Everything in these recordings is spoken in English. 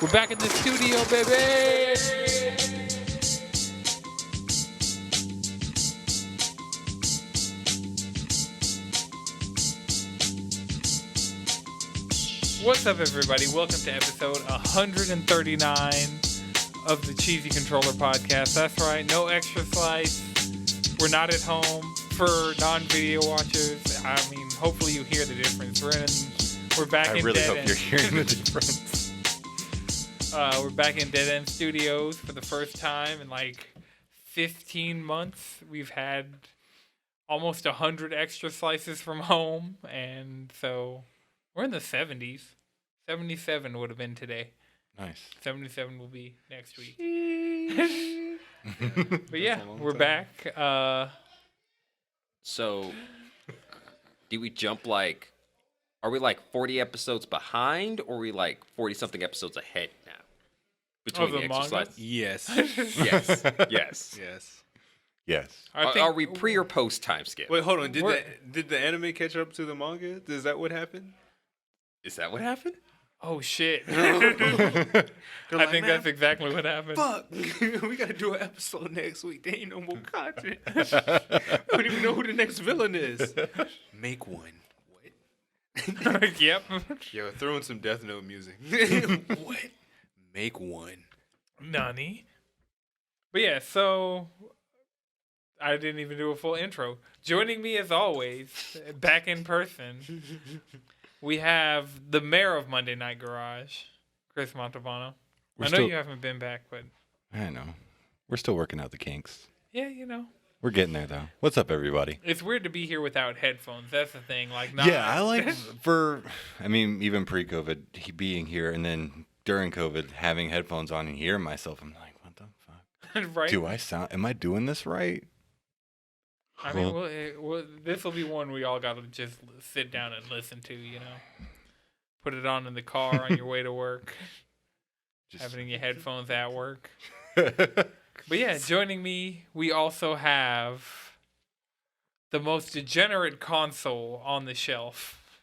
We're back in the studio, baby! What's up, everybody? Welcome to episode 139 of the Cheesy Controller Podcast. That's right, no extra slice. We're not at home for non-video watchers. I mean, hopefully you hear the difference. We're back in really Dead hope End. you're hearing the difference. We're back in Dead End Studios for the first time in like 15 months. We've had almost 100 extra slices from home, and so we're in the 70s. 77 would have been today. Nice. 77 will be next week. But yeah, we're back. So, do we jump like, are we like 40 episodes behind, or are we like 40-something episodes ahead now? Between the the manga? exercise? Yes. Yes. Yes. Yes. Yes. Are we pre or post time skip? Wait, hold on. Did the anime catch up to the manga? Is that what happened? Is that what happened? Oh, shit. They're I like, think "Man, that's exactly what happened. fuck. We gotta do an episode next week. There ain't no more content. We don't even know who the next villain is. Make one. What? Yep. Yo, throw in some Death Note music. What? Make one. Nani. But yeah, so I didn't even do a full intro. Joining me as always, back in person, we have the mayor of Monday Night Garage, Chris Montalbano. I know you haven't been back, but I know. We're still working out the kinks. yeah, you know. We're getting there, though. What's up, everybody? It's weird to be here without headphones. That's the thing. Like, Yeah, I like even pre-COVID, being here, and then during COVID, having headphones on and hearing myself, I'm like, what the fuck? right? Am I doing this right? I mean, this will be one we all got to just sit down and listen to, you know. Put it on in the car on your way to work. Have it in your headphones at work. But yeah, joining me, we also have the most degenerate console on the shelf,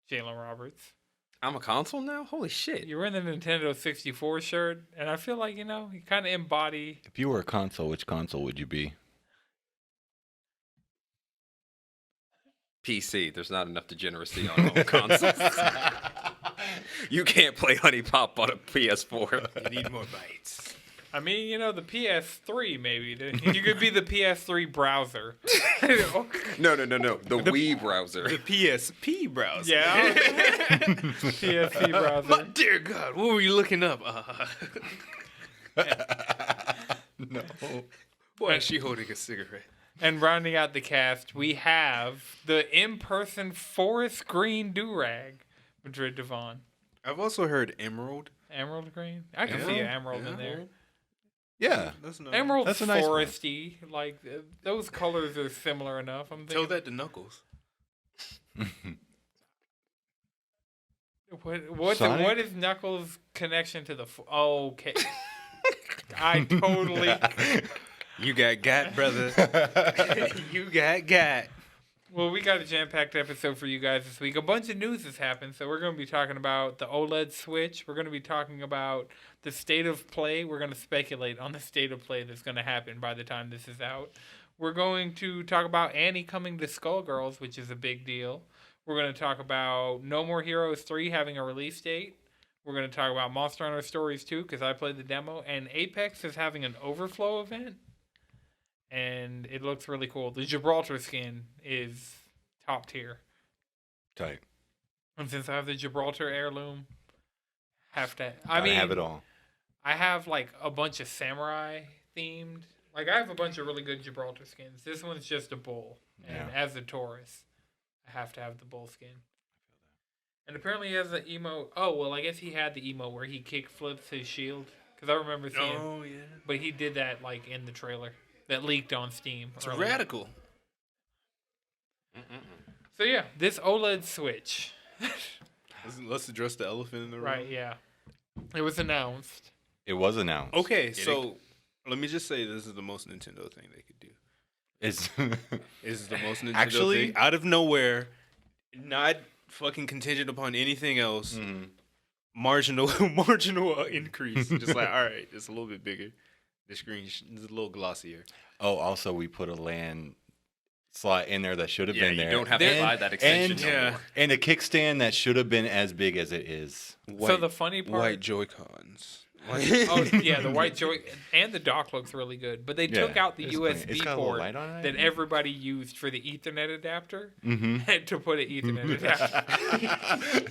Jalen Roberts. I'm a console now? Holy shit. You're in the Nintendo 64 shirt, and I feel like, you know, you kind of embody... If you were a console, which console would you be? PC. There's not enough degeneracy on home consoles. You can't play Honey Pop on a PS4. You need more bites. I mean, you know, the PS3, maybe. You could be the PS3 browser. No. The Wii browser. The PSP browser. Yeah. PSP browser. My dear God, what were you looking up? No. Why is she holding a cigarette? And rounding out the cast, we have the in-person forest green do-rag, Madrid Devon. I've also heard emerald. Emerald green? I can see an emerald in there. Yeah. That's not Emerald That's a nice one. foresty. Like, those colors are similar enough. I'm Tell thinking, that to Knuckles. Sonic? what is Knuckles' connection to the... okay. I totally... You got, brother. You got. Well, we got a jam-packed episode for you guys this week. A bunch of news has happened, so we're going to be talking about the OLED Switch. We're going to be talking about the state of play. We're going to speculate on the state of play that's going to happen by the time this is out. We're going to talk about Annie coming to Skullgirls, which is a big deal. We're going to talk about No More Heroes 3 having a release date. We're going to talk about Monster Hunter Stories 2 because I played the demo. And Apex is having an overflow event. And it looks really cool. The Gibraltar skin is top tier. Tight. And since I have the Gibraltar heirloom, have to... I have it all. I have like a bunch of samurai themed. Like I have a bunch of really good Gibraltar skins. This one's just a bull. And as a Taurus, I have to have the bull skin. And apparently he has an emo... Oh, well, I guess he had the emo where he kick flips his shield. Because I remember seeing... Oh, yeah. But he did that like in the trailer. That leaked on Steam. It's radical. So yeah, this OLED Switch. Let's address the elephant in the room. Right, yeah. It was announced. It was announced. Okay, so let me just say this is the most Nintendo thing they could do. It's This is the most Nintendo Actually- thing. Out of nowhere, not fucking contingent upon anything else. Mhm. marginal increase. Just like, all right, it's a little bit bigger. The screen is a little glossier. Oh, also we put a LAN slot in there that should have been there. You don't have to buy that extension no more. And a kickstand that should have been as big as it is. So the funny part, white Joy-Cons. oh yeah, the white Joy and the dock looks really good, but they took out the USB port that everybody used for the Ethernet adapter to put an Ethernet adapter.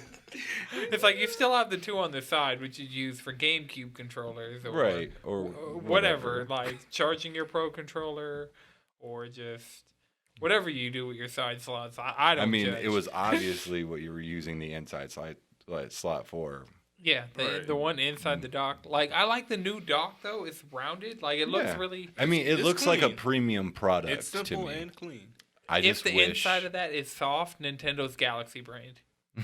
It's like you still have the two on the side, which you use for GameCube controllers, or whatever, like charging your Pro controller, or just whatever you do with your side slots. I don't. I mean, judge. it was obviously what you were using the inside slot for. Yeah, the one inside the dock. Like, I like the new dock, though. It's rounded. Like, it looks really... I mean, it looks clean. like a premium product It's simple to me. and clean. If the inside of that is soft, Nintendo's Galaxy brand.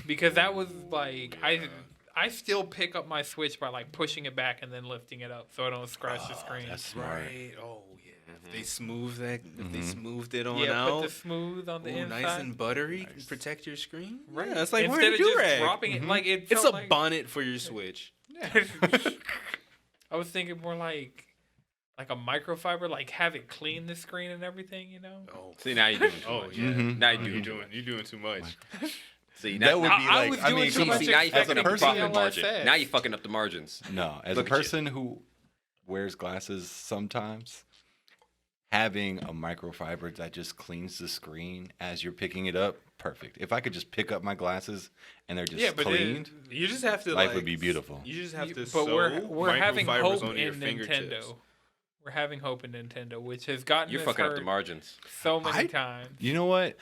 Because that was, like... I still pick up my Switch by, like, pushing it back and then lifting it up so I don't scratch the screen. That's smart. Right. Oh, yeah. If they smooth that, if they smoothed it on Yeah, out. put the smooth on the inside. Nice and buttery. Protect your screen. Right. Yeah, it's like instead of just do-rag. dropping it, like, it It's felt a like... bonnet for your Switch. I was thinking more like a microfiber, like have it clean the screen and everything, you know? Oh, See, now you're doing too much. yeah. Now You're doing too much. See, That now, would be I like, was I doing mean, too much see, now you as a fucking up the person, profit margin. LSS. Now you fucking up the margins. No, as Look a at you. person who wears glasses sometimes, having a microfiber that just cleans the screen as you're picking it up, perfect. If I could just pick up my glasses and they're just cleaned, You just have to. life would be beautiful. You just have to. But we're sew having microfibers hope onto your in fingertips. Nintendo. We're having hope in Nintendo, which has gotten You're us fucking up hurt the margins. so many times. You know what?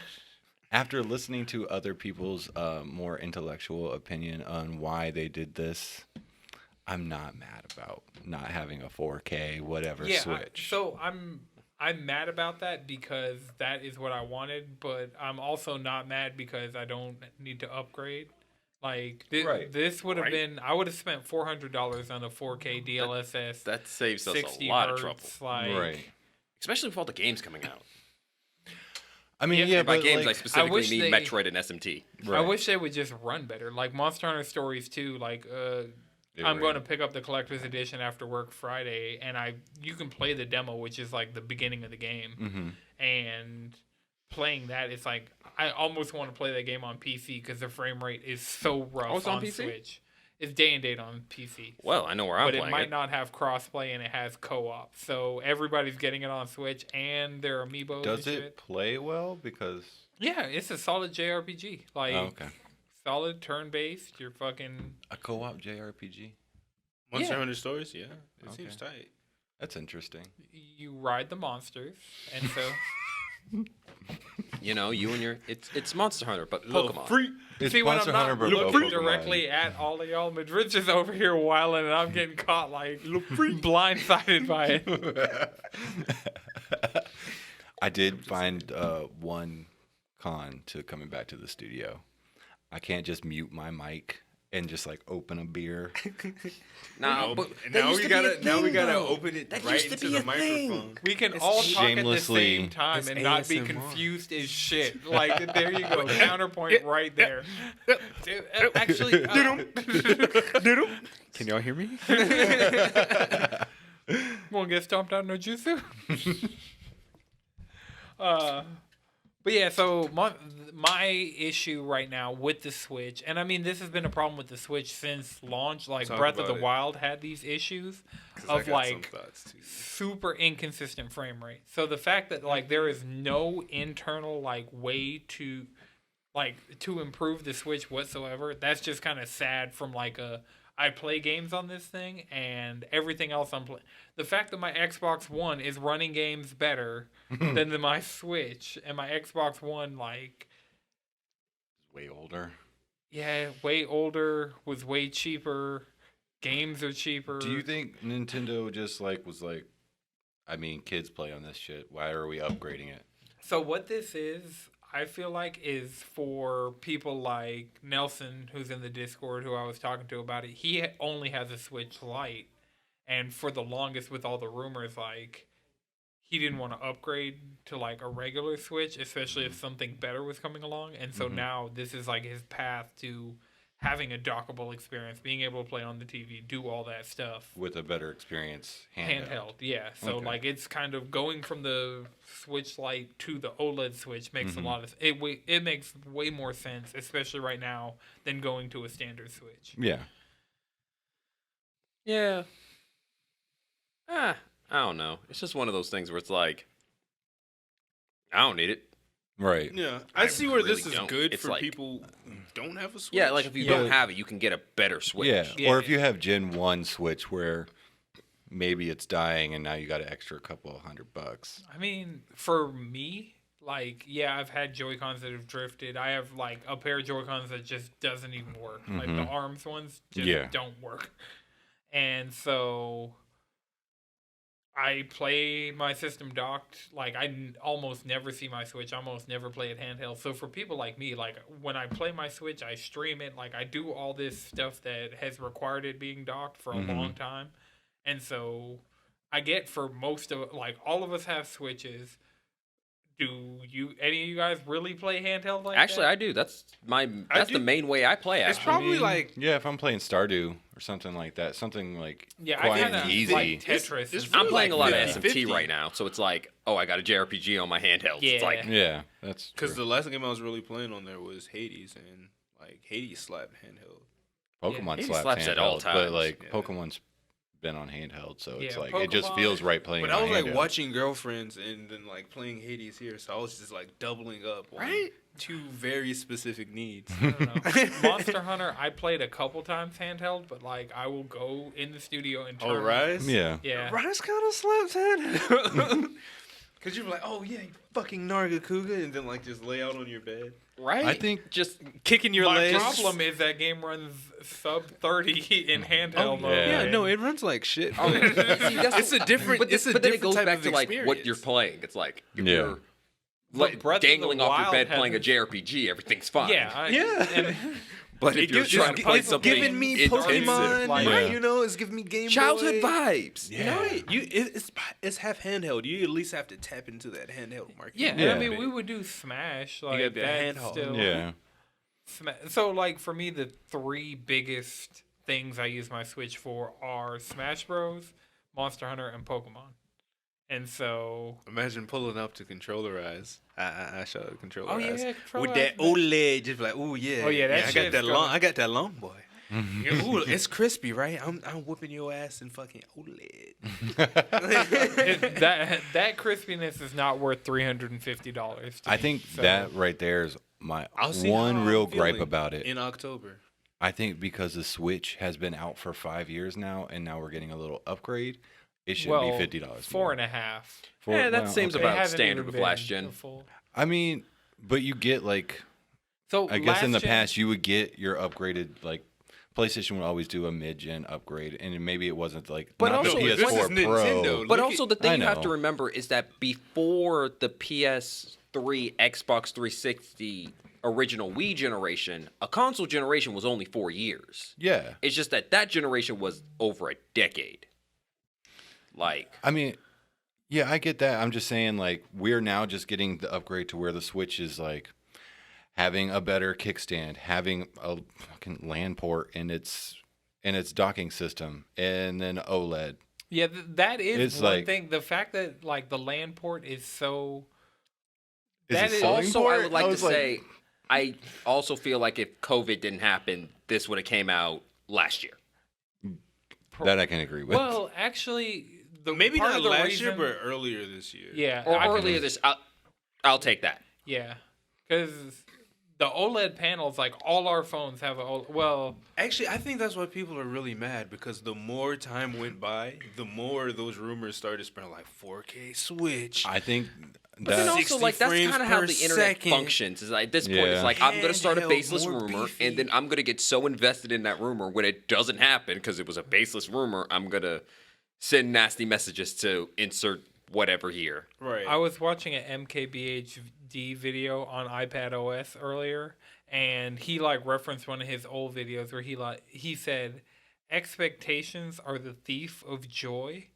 After listening to other people's more intellectual opinion on why they did this, I'm not mad about not having a 4K whatever Switch. I'm mad about that because that is what I wanted, but I'm also not mad because I don't need to upgrade. Like this would have been, I would have spent $400 on a 4K DLSS. That saves us 60 a lot of hertz, trouble. like, Especially with all the games coming out. I mean, Yeah, And by but games, I like, specifically wish mean they- Metroid and SMT. I wish they would just run better. Like Monster Hunter Stories 2, like I'm going to pick up the collector's edition after work Friday, and you can play the demo, which is like the beginning of the game, and playing that, it's like I almost want to play that game on PC because the frame rate is so rough it's on PC? Switch. It's day and date on PC. Well, I know where I'm But playing it might not have crossplay and it has co-op, so everybody's getting it on Switch and their amiibos. does and it shit. play well? Because Yeah, it's a solid JRPG. Like okay, solid turn-based. You're fucking. a co-op JRPG. Monster Yeah. Hunter Stories, yeah, it Okay. seems tight. That's interesting. You ride the monsters, and so. You know, you and your it's Monster Hunter, but Pokemon. It's See, when Monster I'm Hunter, not but looking Pokemon. directly at all of y'all, Madrid's just over here whiling, and I'm getting caught like blindsided by it. I did find one con to coming back to the studio. I can't just mute my mic and just like open a beer. Nah, but Now we gotta though. open it That right used to into be the a thing. microphone. We can all talk at the shamelessly- same time It's and not be ASMR. confused as shit. Like, there you go. Counterpoint right there. Actually, Can y'all hear me? won't get stomped out no jutsu. But yeah, so my issue right now with the Switch, and I mean this has been a problem with the Switch since launch. Like Talk Breath of about the it. Wild had these issues I of got some like thoughts, too. super inconsistent frame rate. So the fact that like there is no internal like way to improve the Switch whatsoever, that's just kind of sad. From like I play games on this thing and everything else I'm playing. The fact that my Xbox One is running games better than my Switch, and my Xbox One like Way older. way older, was way cheaper. Games are cheaper. Do you think Nintendo just was like, I mean, kids play on this shit. Why are we upgrading it? So what this is, I feel like, is for people like Nelson, who's in the Discord, who I was talking to about it. He only has a Switch Lite, and for the longest, with all the rumors, like he didn't want to upgrade to like a regular Switch, especially if something better was coming along. And so now this is like his path to having a dockable experience, being able to play on the TV, do all that stuff. With a better experience, Handheld, yeah. So Okay. like it's kind of going from the Switch Lite to the OLED Switch makes a lot of it makes way more sense, especially right now, than going to a standard Switch. Yeah. Yeah. I don't know. It's just one of those things where it's like, I don't need it. Right. Yeah, I see where this really is don't. good It's for like- people who don't have a Switch. Yeah, like if you don't have it, you can get a better Switch. Yeah. Yeah. Or if you have Gen 1 Switch where maybe it's dying and now you got an extra couple of $100. I mean, for me, like, yeah, I've had Joy-Cons that have drifted. I have, like, a pair of Joy-Cons that just doesn't even work. Like, the ARMS ones just Yeah. don't work. And so I play my system docked. Like, almost never see my Switch. I almost never play it handheld. So for people like me, like, when I play my Switch, I stream it. Like, I do all this stuff that has required it being docked for a long time. And so I get for most of, like, all of us have Switches. Do any of you guys really play handheld like Actually, that? I do. That's the main way I play. It's Actually. probably like Yeah, if I'm playing Stardew or something like that, something like Yeah, quiet I and kind of easy. like Tetris. It's and really I'm stuff playing a like lot of that. SMT 50. right now, so it's like, oh, I got a JRPG on my handheld. It's like, Yeah, that's because true. the last game I was really playing on there was Hades, and like Hades slapped handheld. Pokemon He slaps slaps at all handheld, but times. like Yeah. Pokemon's been on handheld, so it's Yeah, like it just Pokemon- feels right playing. But on I was like handheld. watching Girlfriends and then like playing Hades here, so I was just like doubling up on Right? two very specific needs. I don't know. Monster Hunter, I played a couple times handheld, but like I will go in the studio and turn. Oh, Rise? Yeah. Yeah. Rise kind of slaps handheld. Because you're like, oh yeah, you fucking Nargacuga, and then like just lay out on your bed. right? I think just Kicking your My legs. problem is that game runs sub 30 in handheld Oh, mode. yeah. Yeah, no, it runs like shit. See, that's- It's a different. but, It's a but then it different goes type back of to like what you're experience. playing. It's like if Yeah. you're But like Breath of the dangling off your Wild bed playing a has- JRPG, everything's fine. Yeah. Yeah. And But if It you're gives, trying to play it's something giving me intensive, Pokemon, like- Yeah. you know, it's giving me Game childhood Boy. vibes. Yeah. Right. It's half handheld. You at least have to tap into that handheld market. yeah, Yeah. I mean, we would do Smash. Like, gotta be a that's handheld. still. yeah. So, like, for me, the three biggest things I use my Switch for are Smash Bros., Monster Hunter, and Pokemon. And so. Imagine pulling up to controllerize. I showed Oh, controllerize. yeah, With Controllerize, that man. OLED, just like, oh yeah. Oh, yeah, that I got shit's that gonna- long. I got that long boy. Yeah, ooh, it's crispy, right? I'm whooping your ass in fucking OLED. That crispiness is not worth $350. I think So- that right there is my I'll see one how I'm real gripe feeling about it. in October. I think because the Switch has been out for 5 years now, and now we're getting a little upgrade, it should well, be $50. 4.5. Yeah, that seems It about hasn't standard even with been last gen. a full- I mean, but you get like, So I guess in the last gen- past you would get your upgraded like. PlayStation would always do a mid-gen upgrade, and maybe it wasn't like But not also, the this PS4 is Nintendo. Pro. Look But at- also, the I thing you have to know. remember is that before the PS3, Xbox 360, original Wii generation, a console generation was only 4 years. Yeah, It's just that generation was over a decade. Like, I mean, yeah, I get that. I'm just saying, like, we're now just getting the upgrade to where the Switch is like having a better kickstand, having a fucking LAN port in its docking system, and then OLED. Yeah, that is It's one like- thing. The fact that like the LAN port is so. Is That it is- selling also, I port? would like to was like- say, I also feel like if COVID didn't happen, this would have came out last year. that I can agree with. Well, actually, the Maybe part not of the last year, reason- but earlier this year. yeah, Or I can- earlier this, I'll take that. Yeah, because the OLED panels, like all our phones have a well. Actually, I think that's why people are really mad, because the more time went by, the more those rumors started spreading, like 4K Switch. I think But then that also, 60 like, that's frames kind of how per the internet second. functions. Is like, at this point, Yeah. it's like, I'm going to start a Handheld, baseless more rumor, beefy. and then I'm going to get so invested in that rumor when it doesn't happen because it was a baseless rumor, I'm going to send nasty messages to insert whatever here. Right. I was watching an MKBHD video on iPad OS earlier, and he like referenced one of his old videos where he said, "Expectations are the thief of joy."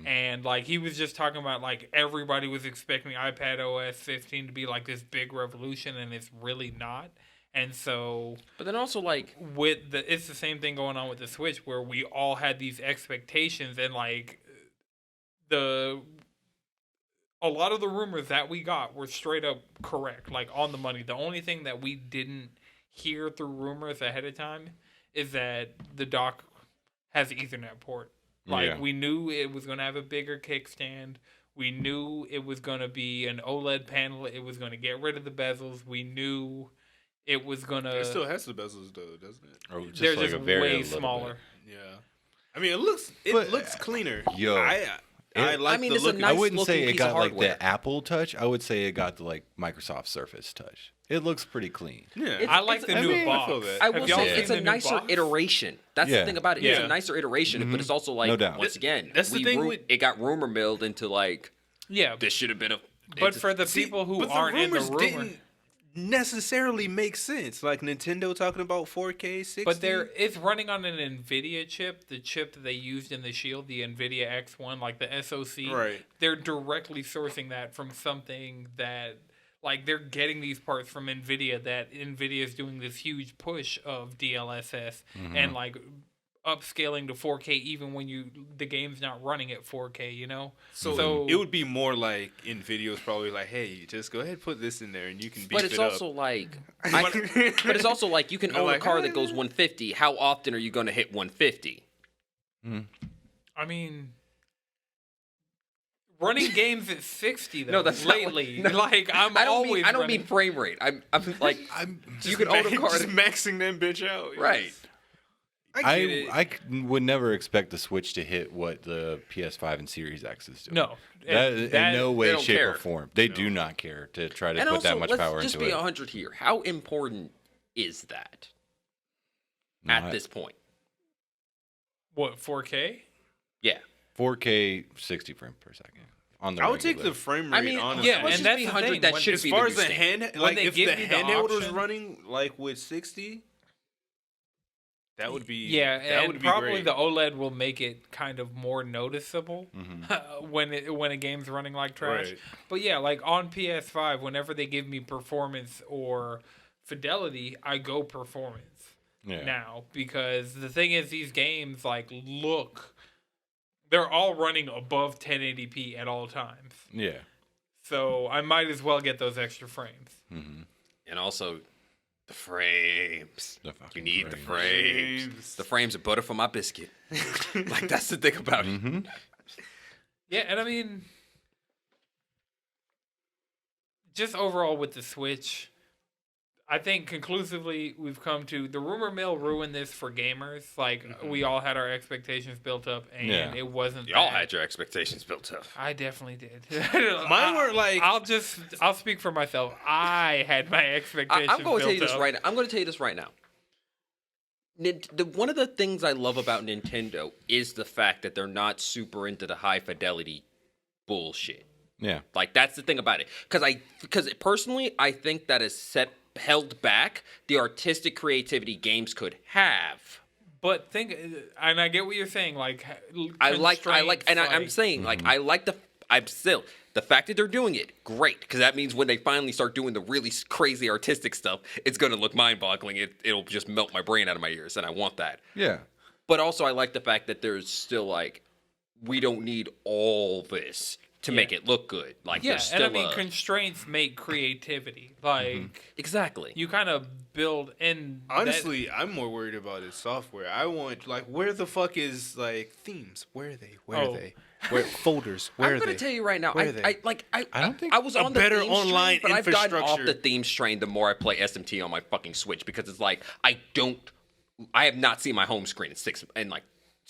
And like he was just talking about like everybody was expecting iPad OS 15 to be like this big revolution, and it's really not. And so, But then also like it's the same thing going on with the Switch, where we all had these expectations, and like a lot of the rumors that we got were straight up correct, like on the money. The only thing that we didn't hear through rumors ahead of time is that the dock has Ethernet port. Like we knew it was going to have a bigger kickstand. We knew it was going to be an OLED panel. It was going to get rid of the bezels. We knew it was going to... It still has the bezels, though, doesn't it? Or just They're like just a very way little smaller. bit. Yeah. I mean, it looks cleaner. Yo. I like the it's look. a nice I wouldn't say looking it piece got of like hardware. the Apple touch. I would say it got the like Microsoft Surface touch. It looks pretty clean. Yeah. I like the new box. I feel that. I will y'all say seen it's the a new nicer box? iteration. That's Yeah. the thing about it. It's Yeah. a nicer iteration, but it's also like No doubt. once again, That's the thing with- it got rumor milled into like Yeah, this should have been a. but for the people who but aren't in the rumors rumor... didn't necessarily make sense. Like Nintendo talking about 4K 60. But it's running on an NVIDIA chip, the chip that they used in the Shield, the NVIDIA X1, like the SoC. Right. They're directly sourcing that from something that, like, they're getting these parts from NVIDIA, that NVIDIA is doing this huge push of DLSS and, like, upscaling to 4K even when the game's not running at 4K, you know? So it would be more like NVIDIA's probably like, hey, just go ahead and put this in there and you can beef But it's it up. also like, but it's also like you can They're own like, a car that goes 150. How often are you going to hit 150? I mean... Running games at 60 though. No, that's not lately. what- no. Like I'm I don't always mean I don't running. mean frame rate. I'm like you can own a car just that, maxing them bitch out. right. I get it. I would never expect the Switch to hit what the PS5 and Series X is doing. No. That, That- in no they way, don't shape, care. or form. They do not care to try to And put also, that much let's power just into be it. 100 here. How important is that at Not- this point? What, 4K? Yeah. 4K 60 frames per second on the I would take regular. the frame rate. I mean, honestly. yeah, let's and just that's be the 100. thing. That When- should as be far the as the new standard. hand, When like they if give the you the handheld was option- running like with 60, that would be Yeah, that and would be probably great. the OLED will make it kind of more noticeable Mm-hmm. when a game's running like trash. Right. But yeah, like on PS5, whenever they give me performance or fidelity, I go performance Yeah. now, because the thing is, these games they're all running above 1080p at all times. Yeah. So I might as well get those extra frames. Mm-hmm. And also the frames. The fucking You need the frames. frames. The frames are butter for my biscuit. Like that's the thing about it. Mm-hmm. Yeah, and I mean, just overall with the Switch, I think conclusively we've come to the rumor mill ruined this for gamers. Like we all had our expectations built up, and Yeah. it wasn't. Y'all that. had your expectations built up. I definitely did. Mine were like- I'll speak for myself. I had my expectations. I'm going to tell you built this up. right now. I'm going to tell you this right now. One of the things I love about Nintendo is the fact that they're not super into the high fidelity bullshit. Yeah. Like that's the thing about it. Because personally, I think that is held back the artistic creativity games could have. But and I get what you're saying. Like I'm constraints, saying like the fact that they're doing it, great, because that means when they finally start doing the really crazy artistic stuff, it's gonna look mind-boggling. It'll just melt my brain out of my ears, and I want that. Yeah. But also, I like the fact that there's still like, we don't need all this to make it look good. Like, yeah, there's still and I mean constraints make creativity. Like exactly. you kind of build in. Honestly, I'm more worried about his software. I want like where the fuck is like themes? Where are they? Where Oh. are they? Where folders? Where I'm are gonna they? tell you right now. Where are I they? don't think I was a on the better themes online train, but I've gotten off infrastructure- the themes train the more I play SMT on my fucking Switch, because it's like I have not seen my home screen since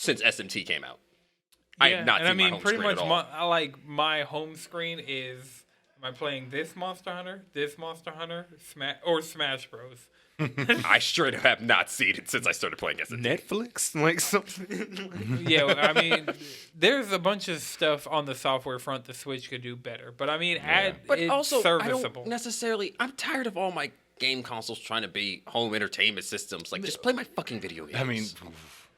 SMT came out. I have not and seen I mean, my home pretty screen much at all. my home screen is: am I playing this Monster Hunter, Smash Bros? I straight up have not seen it since I started playing SMT. Netflix, like something. Yeah, I mean, there's a bunch of stuff on the software front the Switch could do better, but I mean, But it's also, I serviceable. don't necessarily. I'm tired of all my game consoles trying to be home entertainment systems. Like, just play my fucking video games. I mean,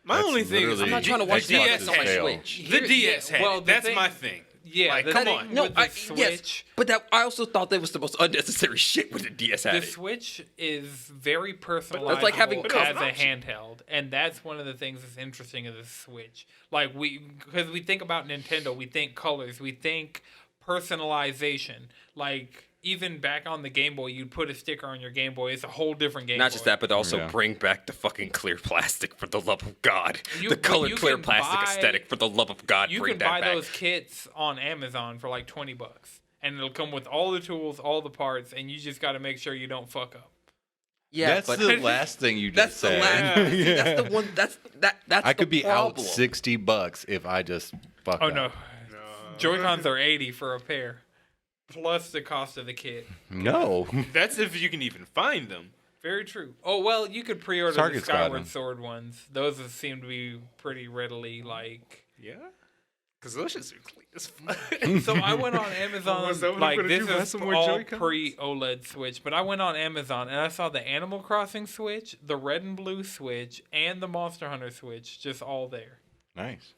My that's only thing is literally I'm not trying to watch the Netflix DS on my fail. Switch. The DS had well, it. the That's thing- my thing. Yeah, Like, the come thing on. No, with the yes, Switch. but I also thought that was the most unnecessary shit with the DS had The it. Switch is very personalizable that's like having as an a option. handheld, and that's one of the things that's interesting of the Switch. Like because we think about Nintendo, we think colors, we think personalization. Like even back on the Game Boy, you'd put a sticker on your Game Boy. It's a whole different Game Boy. Not just that, but also Yeah. bring back the fucking clear plastic for the love of God. You- The but colored you clear can plastic buy- aesthetic for the love of God. You Bring can that buy back. those kits on Amazon for like $20, and it'll come with all the tools, all the parts, and you just got to make sure you don't fuck up. Yeah, That's but the last thing you that's just the said. last. See, that's the one. That's I could the be out problem. $60 if I just fuck Oh up. no, Joy-Cons are $80 for a pair, plus the cost of the kit. No. That's if you can even find them. Very true. Oh well, you could pre-order the Target's got 'em. Skyward Sword ones. Those seem to be pretty readily like. Yeah. Because those shits are clean as fuck. So I went on Amazon. Is that what I'm Like gonna this do, buy is some more all Joy-Cons? pre-OLED Switch, but I went on Amazon and I saw the Animal Crossing Switch, the Red and Blue Switch, and the Monster Hunter Switch, just all there. Nice.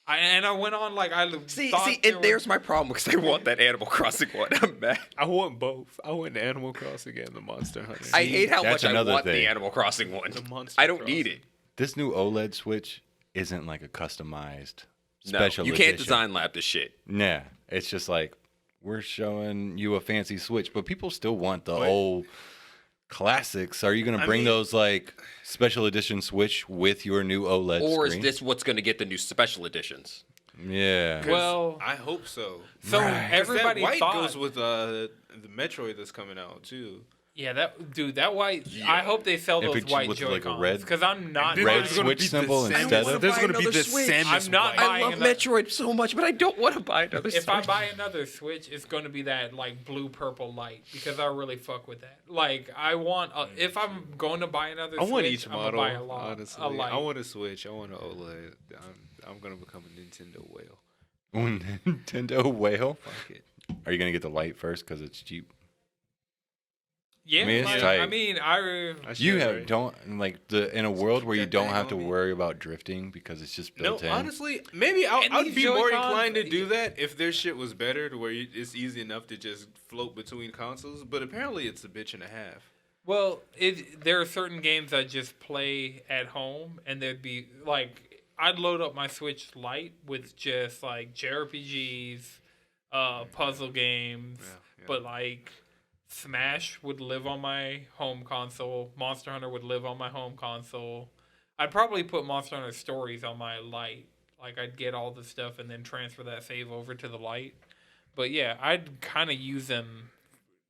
I went on like I See, thought and there there's my problem because I want that Animal Crossing one. I'm mad. I want both. I want the Animal Crossing and the Monster Hunter. I hate how that's much I another want thing. the Animal Crossing one. The Monster I don't need Crossing. it. This new OLED Switch isn't like a customized No, special you can't edition. design lab this shit. Nah, it's just like we're showing you a fancy Switch, but people still want the old classics. Are you going to bring mean- those like special edition Switch with your new OLED Or screen? is this what's going to get the new special editions? Yeah. Well, I hope so. so 'Cause everybody that white thought. goes with the Metroid that's coming out too. Yeah, that white. I hope they sell If those it's white with, like, a Joy-Cons red- because I'm not Dude, red buying- there's gonna Switch be the symbol Samus- instead of- There's buy going to be another the Switch. Samus I'm not white. buying I love another- Metroid so much, but I don't want to buy another If Switch. I buy another Switch, it's going to be that like blue purple light because I really fuck with that. Like I want, if I'm going to buy another I Switch, want each I'm gonna model. buy a lot, Honestly, a light. I want a Switch. I want an OLED. I'm going to become a Nintendo whale. Nintendo whale. Fuck it. Are you going to get the light first because it's cheap? Yeah, I mean, it's like, tight. I mean, I You have right? don't like in a world where you that don't thing have to on me. worry about drifting because it's just No, built in. honestly, maybe And I'd these be more Joy-Cons- inclined to do that if their shit was better, to where it's easy enough to just float between consoles. But apparently, it's a bitch and a half. well, there are certain games I just play at home, and there'd be like I'd load up my Switch Lite with just like JRPGs, puzzle games, Yeah. but like. Smash would live on my home console. Monster Hunter would live on my home console. I'd probably put Monster Hunter Stories on my Lite. Like, I'd get all the stuff and then transfer that save over to the Lite. But yeah, I'd kind of use them,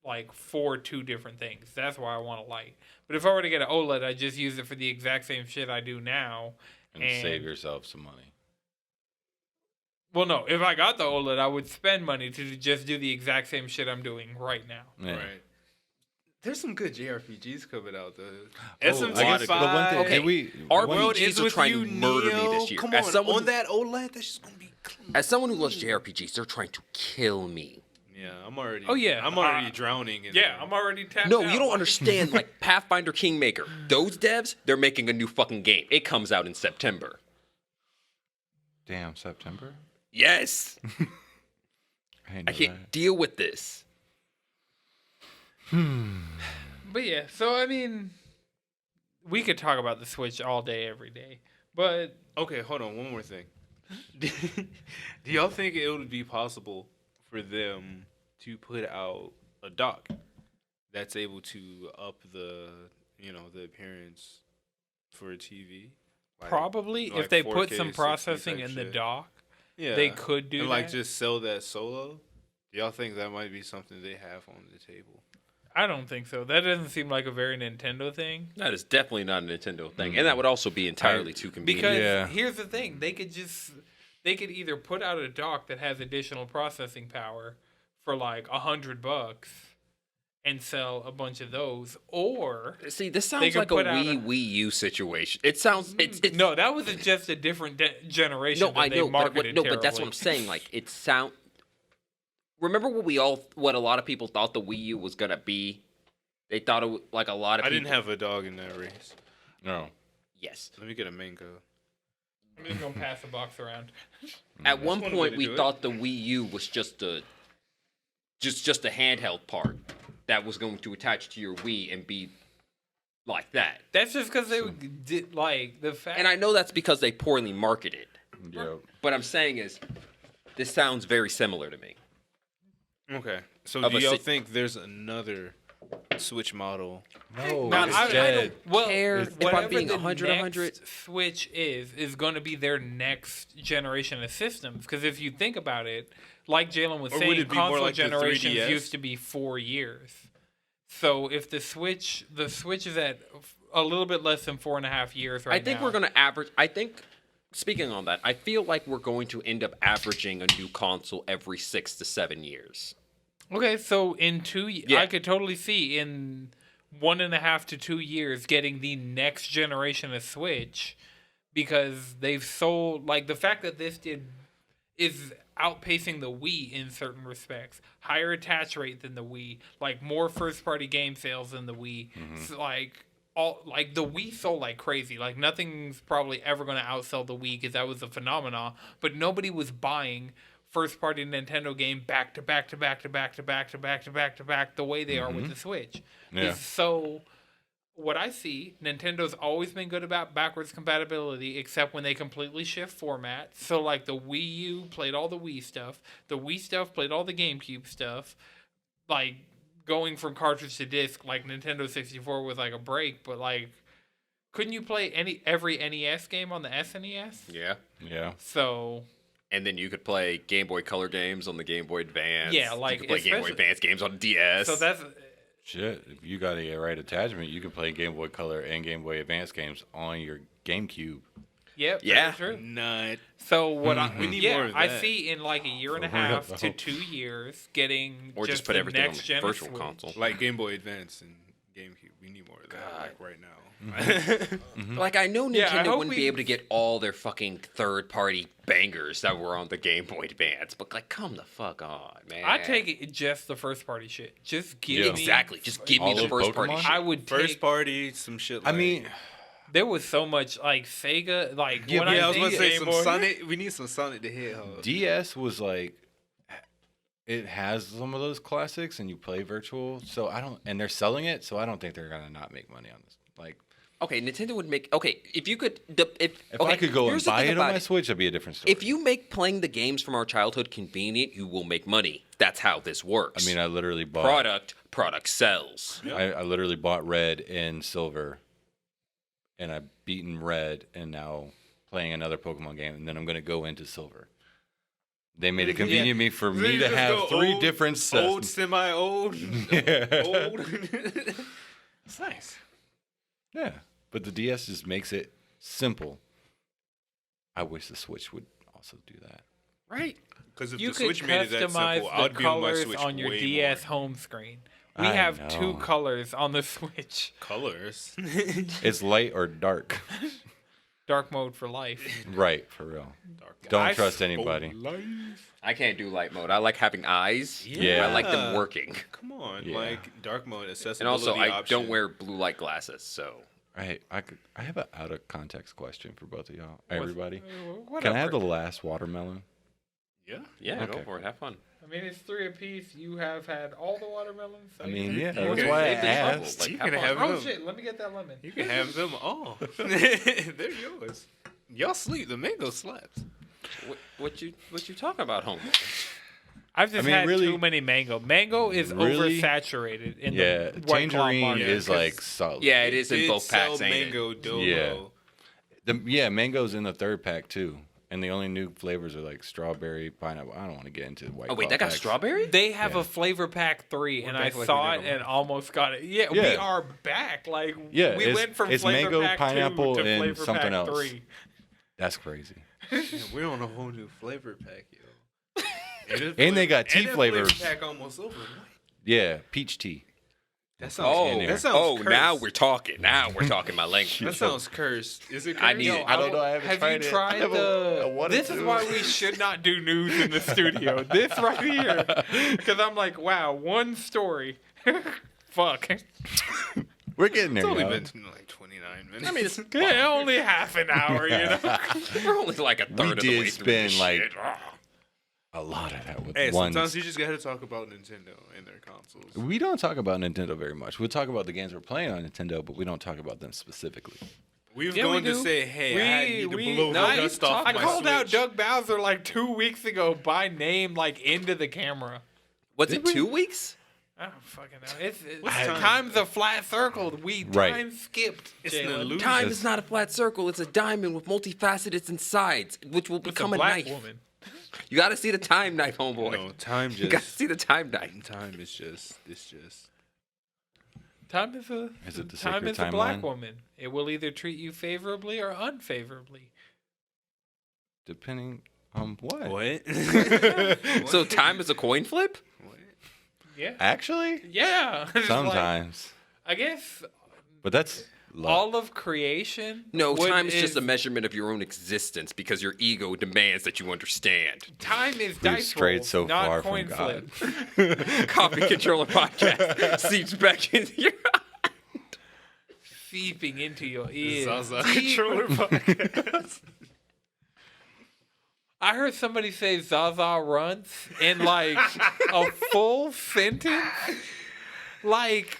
like, for two different things. That's why I want a Lite. But if I were to get an OLED, I'd just use it for the exact same shit I do now. and save yourself some money. Well, no. If I got the OLED, I would spend money to just do the exact same shit I'm doing right now. Yeah. Right. There's some good JRPGs coming out though. I guess the one thing. Okay. Did we? RPGs are trying to murder me this year. Come As on, someone on who- that OLED, that's just gonna be clean. As someone who loves JRPGs, they're trying to kill me. Yeah, I'm already. Oh, yeah. I'm already drowning in. Yeah, them. I'm already tapped No, out. you don't understand. Like Pathfinder Kingmaker, those devs, they're making a new fucking game. It comes out in September. Damn, September. Yes, I, I can't deal with this. But yeah, so I mean, we could talk about the Switch all day, every day. But Okay, hold on. One more thing. Do y'all think it would be possible for them to put out a dock that's able to up the appearance for a TV? Like- probably like if they put 4K, some 60 processing type in the shit. dock, Yeah, they could do and like that. just sell that solo. Do y'all think that might be something they have on the table? I don't think so. That doesn't seem like a very Nintendo thing. That is definitely not a Nintendo thing, and that would also be entirely too convenient. Because Yeah. here's the thing, they could either put out a dock that has additional processing power for like $100 and sell a bunch of those, or See, this They sounds could like a put out Wii U situation. It sounds it's no, that was just a different generation. no, that I they know, but marketed but that's what terribly. I'm saying. Like it sound. Remember what a lot of people thought the Wii U was gonna be. They thought it like a lot of I people. didn't have a dog in that race. No. Yes, Let me get a mango. I'm just gonna pass the box around. At one one way point, to we do it. thought the Wii U was just a handheld part that was going to attach to your Wii and be like that. That's just because they did like the fact. And I know that's because they poorly marketed. Yep. What I'm saying is, this sounds very similar to me. Okay. So Of do a y'all si- think there's another Switch model? No, Now, it's I dead. don't, well, care if I'm whatever being the 100, next 100. Switch is going to be their next generation of systems. Because if you think about it, like Jalen was Or would saying, it be more console like the generations 3DS? used to be 4 years. So if the Switch is at a little bit less than 4.5 years right now. I think we're going to average. Speaking on that, I feel like we're going to end up averaging a new console every 6 to 7 years. Okay, so in 2 years, Yeah. I could totally see in 1.5 to 2 years getting the next generation of Switch, because they've sold, like, the fact that is outpacing the Wii in certain respects. Higher attach rate than the Wii, like more first party game sales than the Wii. So, like the Wii sold like crazy. Like nothing's probably ever going to outsell the Wii because that was a phenomenon. But nobody was buying first party Nintendo game back to back to back to back to back to back to back to back the way they are with the Switch. Yeah. So what I see, Nintendo's always been good about backwards compatibility, except when they completely shift format. So like the Wii U played all the Wii stuff, the Wii stuff played all the GameCube stuff. Like going from cartridge to disc, like Nintendo 64 was like a break, but like couldn't you play every NES game on the SNES? Yeah. Yeah. So And then you could play Game Boy Color games on the Game Boy Advance. Yeah, like, you could play Game Boy especially- Advance games on DS. so that's Shit, if you got a right attachment, you can play Game Boy Color and Game Boy Advance games on your GameCube. yep, Yeah. that's true. Nut. So what We need yeah, more of I that. see in like a year and a For real, half to though. 2 years getting or just put the everything on next the gen virtual Switch. console. Like Game Boy Advance and GameCube. We need more of that God. like right now. Like, I know Yeah, I Nintendo hope wouldn't we- be able to get all their fucking third-party bangers that were on the Game Boy Advance, but, like, come the fuck on, man. I take it just the first party shit. Just give Yeah. me Exactly. Just give me All the of first-party Pokemon? shit. I would First take. party, some shit like I mean, There was so much like Sega, like Yeah, when but I was think about to say Game some Boy- Sonic. We need some Sonic the Hedgehog. DS was like, it has some of those classics, and you play virtual. So I don't, and they're selling it, so I don't think they're gonna not make money on this. Like, Okay, Nintendo would make... Okay, if you could... if okay, I could go and here's the buy thing it on about my Switch, that'd be a different story. If you make playing the games from our childhood convenient, you will make money. That's how this works. I mean, I literally bought Product sells. I literally bought red and silver, and I've beaten red, and now playing another Pokemon game, and then I'm gonna go into silver. They made it convenient for So me you to just have go 3 old- different sets. Old, semi-old, Yeah. old. It's nice. Yeah, but the DS just makes it simple. I wish the Switch would also do that. Right? Because if You the could Switch made it that customize simple, the I'd be on my colors Switch on your way DS more. home screen. We I have know. 2 colors on the Switch. Colors. It's light or dark. Dark mode for life. Right, for real. Dark Don't I trust anybody. I can't do light mode. I like having eyes. Yeah. I like them working. Come on, Yeah. like dark mode accessibility. And also, I option. don't wear blue light glasses, so... Right, I have an out of context question for both of y'all. Everybody, Whatever. can I have the last watermelon? Yeah. Yeah, go Okay. for it. Have fun. I mean, it's 3 apiece. You have had all the watermelons. So I mean, yeah, Okay. that's why I Save this bubble. asked. Like, You have can fun. have Oh them. shit! Let me get that lemon. You can have them all. They're yours. Y'all sleep. The mango slaps. What you talking about, homie? I've just I mean, had really- too many mango. Mango is Really? oversaturated in Yeah, the White Claw tangerine market, is 'cause like solid. Yeah, it is in Did both packs, sell ain't mango it? Dolo. Yeah. Mango's in the 3rd pack too, and the only new flavors are like strawberry, pineapple. I don't want to get into White Oh, wait, Claw that got packs. strawberry? They have Yeah. a flavor pack 3, and I back like we saw it never and almost got it. Yeah, we Yeah. are back. Like Yeah, we it's- went from it's flavor mango, pack 2 pineapple, to and flavor something pack else. 3. That's crazy. Yeah, we're on a whole new flavor pack, yo. And they got tea and that flavors. Flavor pack almost over. What? Yeah, peach tea. That sounds. Oh, there. that sounds oh, cursed. now we're talking. Now we're talking my language. That sounds cursed. Is it cursed? I need it. I don't know. I haven't Have tried you it. tried I never- I wanted This is to. why we should not do news in the studio. This right here, because I'm like, wow, one story. Fuck. We're getting there. It's only y'all. been like 29 minutes. I mean, it's Yeah, only half an hour, you know. we're only like a third of the way did through spend this like shit. a lot of that with Hey, one. sometimes you just gotta talk about Nintendo and their consoles. We don't talk about Nintendo very much. We'll talk about the games we're playing on Nintendo, but we don't talk about them specifically. We've Yeah, we gone to do. say, hey, I need to blow no, the you dust off I my called out Switch. Doug Bowser like 2 weeks ago by name, like into the camera. Was it 2 weeks? I don't fucking know. It's What's time? time's a flat circle. We Right. time skipped. It's an Jalen. illusion. Time is not a flat circle. It's a diamond with multifacets and sides, which will It's a become a black knife. woman. You got to see the time knife, homeboy. No, time You got to just. see the time knife. Time is just. It's just. Time is a Is it the time sacred is a black timeline? woman. It will either treat you favorably or unfavorably. Depending on what? What? So time is a coin flip? Yeah. Actually, Yeah. It's like, sometimes. I guess But that's luck. all of creation. No, time is is just a measurement of your own existence because your ego demands that you understand. Time is We've dice strayed rolls, so not far coin from God. flip. Copy controller podcast seeps back into your. Seeping into your ears. Zaza Deep- controller podcast. I heard somebody say Zaza runs in like a full sentence. Like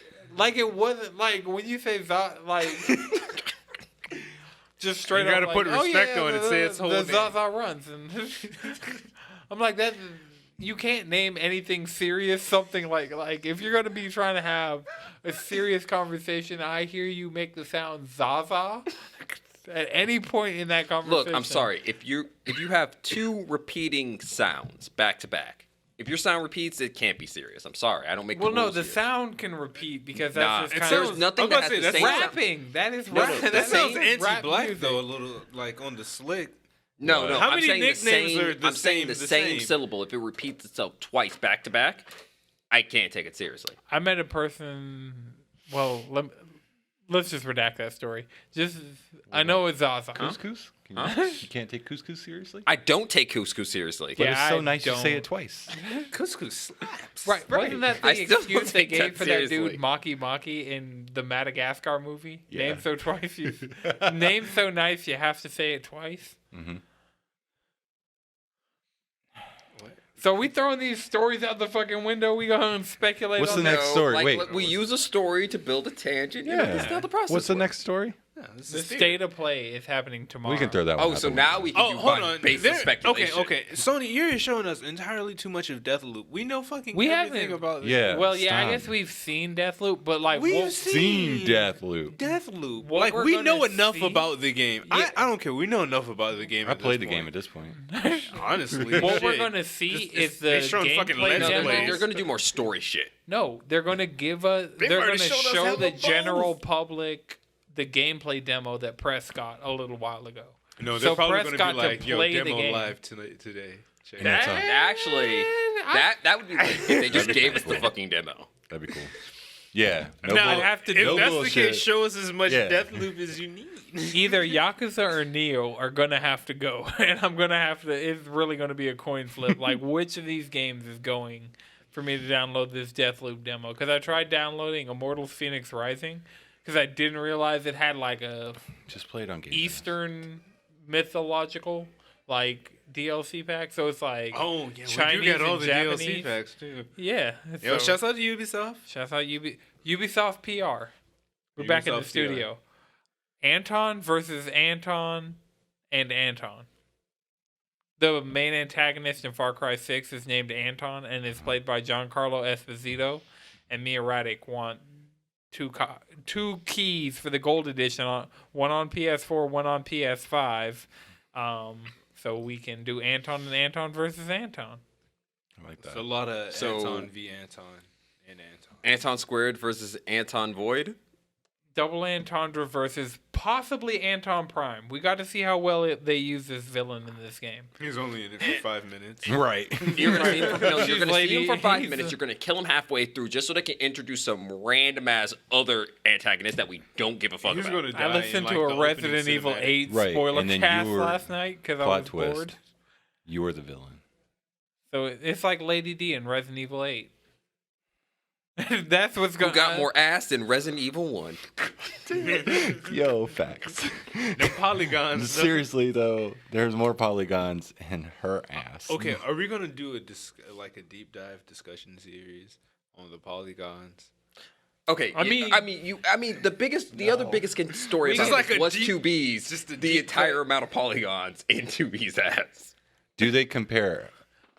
it wasn't like when you say Zaza, like just straight You up. gotta like, put oh, respect yeah, on it, say its whole the name. Zaza runs, and I'm like that. You can't name anything serious. Something like if you're gonna be trying to have a serious conversation, I hear you make the sound Zaza at any point in that conversation. Look, I'm sorry. If you have two repeating sounds back to back, if your sound repeats, it can't be serious. I'm sorry. I don't make. Well, the no, rules the here. sound can repeat because Nah, that's it just kind there's of nothing I'm that about has to say, the that's same rap. sound. rapping. That is No, rap. no, That That's sounds rap anti-black music. though, a little like on the slick. No, no. How I'm many saying nicknames the same, are the I'm saying same- the the same same? syllable. If it repeats itself twice back to back, I can't take it seriously. I met a person. Well, let's just redact that story. Just I know it's Zaza. Couscous? Huh? You can't take couscous seriously? I don't take couscous seriously. But Yeah, it's so I nice to say don't. it twice. Couscous slaps. Right, wasn't that the I still excuse don't they take that gave for that seriously. dude Maki Maki in the Madagascar movie? Yeah. Name so twice you name so nice you have to say it twice. Mm-hmm. So we throwing these stories out the fucking window. We go and speculate. What's on the that? next story? Like, Wait. we use a story to build a tangent. You know, that's how the process What's the works. next story? Yeah, this The is theory. state of play is happening tomorrow. We can throw that one Oh, out so the now window. we can Oh, do hold by on. basis There- speculation. Okay. Sony, you're showing us entirely too much of Deathloop. We know fucking We everything haven't- about this. Yeah. Well, yeah, I stop. guess we've seen Deathloop, but like, We've we'll- Seen Deathloop. Deathloop. What Like we're we gonna know enough see- about the game. Yeah. I don't care. We know enough about the game. I at played this the game point. at this point. Honestly, what we're shit. gonna see It's- is the they showing fucking gameplay Let's No, demo. Plays. they're going to do more story shit. No, they're gonna give us. They've They're already gonna showed us show hella the general both. public the gameplay demo that Press got a little while ago. No, So they're probably Press going got to be to like, "Yo, play the demo game. live today." Check And it that's out. all. Actually, that would be great if they just gave us the fucking demo. That'd be cool. Yeah. No Now, bull- have to if do- no that's the bullshit. case, show us as much Yeah. Deathloop as you need. Either Yakuza or Neo are gonna have to go, and I'm gonna have to. It's really gonna be a coin flip. Like, which of these games is going for me to download this Deathloop demo? Because I tried downloading Immortals: Phoenix Rising because I didn't realize it had like a Just play it on Game Pass. Eastern mythological like DLC pack. So it's like Oh, yeah, well, Chinese you got all and the Japanese. DLC packs too. Yeah. Yo, so- shouts out to Ubisoft. Shouts out Ubisoft PR. We're back in the Ubisoft PR. studio. Anton versus Anton and Anton. The main antagonist in Far Cry 6 is named Anton and is played by Giancarlo Esposito. And me and Radic want two keys for the gold edition, one on PS4, one on PS5. So we can do Anton and Anton versus Anton. I like It's that. a lot of So- Anton v Anton and Anton. Anton Squared versus Anton Void. Double entendre versus possibly Anton Prime. We got to see how well they use this villain in this game. He's only in it for 5 minutes. Right. You're gonna see him for, no, you're She's gonna see him for lady- 5 he's minutes. a- You're gonna kill him halfway through just so they can introduce some random ass other antagonist that we don't give a fuck He's about. gonna die. I listened in, like, to the a opening Resident Evil cinematic. 8 Right, spoiler and then cast you were- last night because I plot was twist. bored. You were the villain. So it's like Lady D in Resident Evil 8. That's what's Who going. got more ass than Resident Evil 1? Yo, facts. No polygons. Seriously though, there's more polygons in her ass. Okay, are we gonna do a deep dive discussion series on the polygons? Okay, I mean, the other biggest story Just about like this a was deep- 2B's, just a the deep entire cut. amount of polygons in 2B's ass. Do they compare?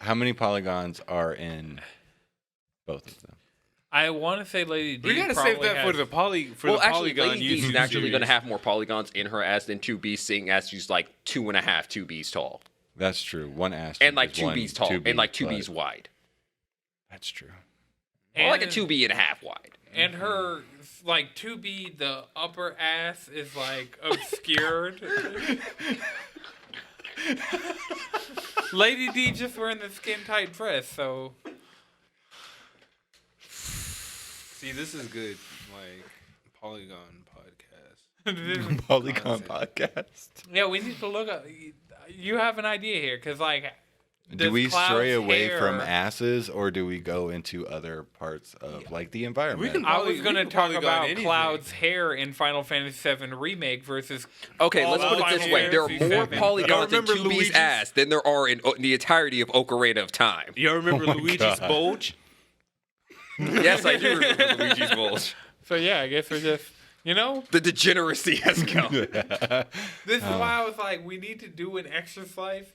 How many polygons are in both of them? I want to say Lady D. We gotta probably save that for has- the Actually, polygon Lady D's YouTube naturally going to series. have more polygons in her ass than 2B, seeing as she's like 2.5 2B's tall. That's true. One ass And like is one 2B's tall. 2B, and like but 2B's wide. That's true. Or like a And- 2B and a half wide. And her, like, 2B, the upper ass is, like, obscured. Lady D just wearing the skin-tight dress, so... See, this is good. Like polygon podcast. Polygon podcast. Yeah, we need to look up... You have an idea here, because, like... Do does we stray Cloud's away from hair- asses, or do we go into other parts of like the environment? can- I was going to can talk polygon about anything. Cloud's hair in Final Fantasy VII Remake versus... Okay, all let's put it Final this way. There are Fantasy more VII. polygons in Y'all remember 2B's Luigi's? ass than there are in the entirety of Ocarina of Time. Y'all remember my Luigi's God. bulge? Yes, I do remember Luigi's bulge. So, yeah, I guess we're just... You know, The degeneracy has come. this is why I was like, we need to do an extra slice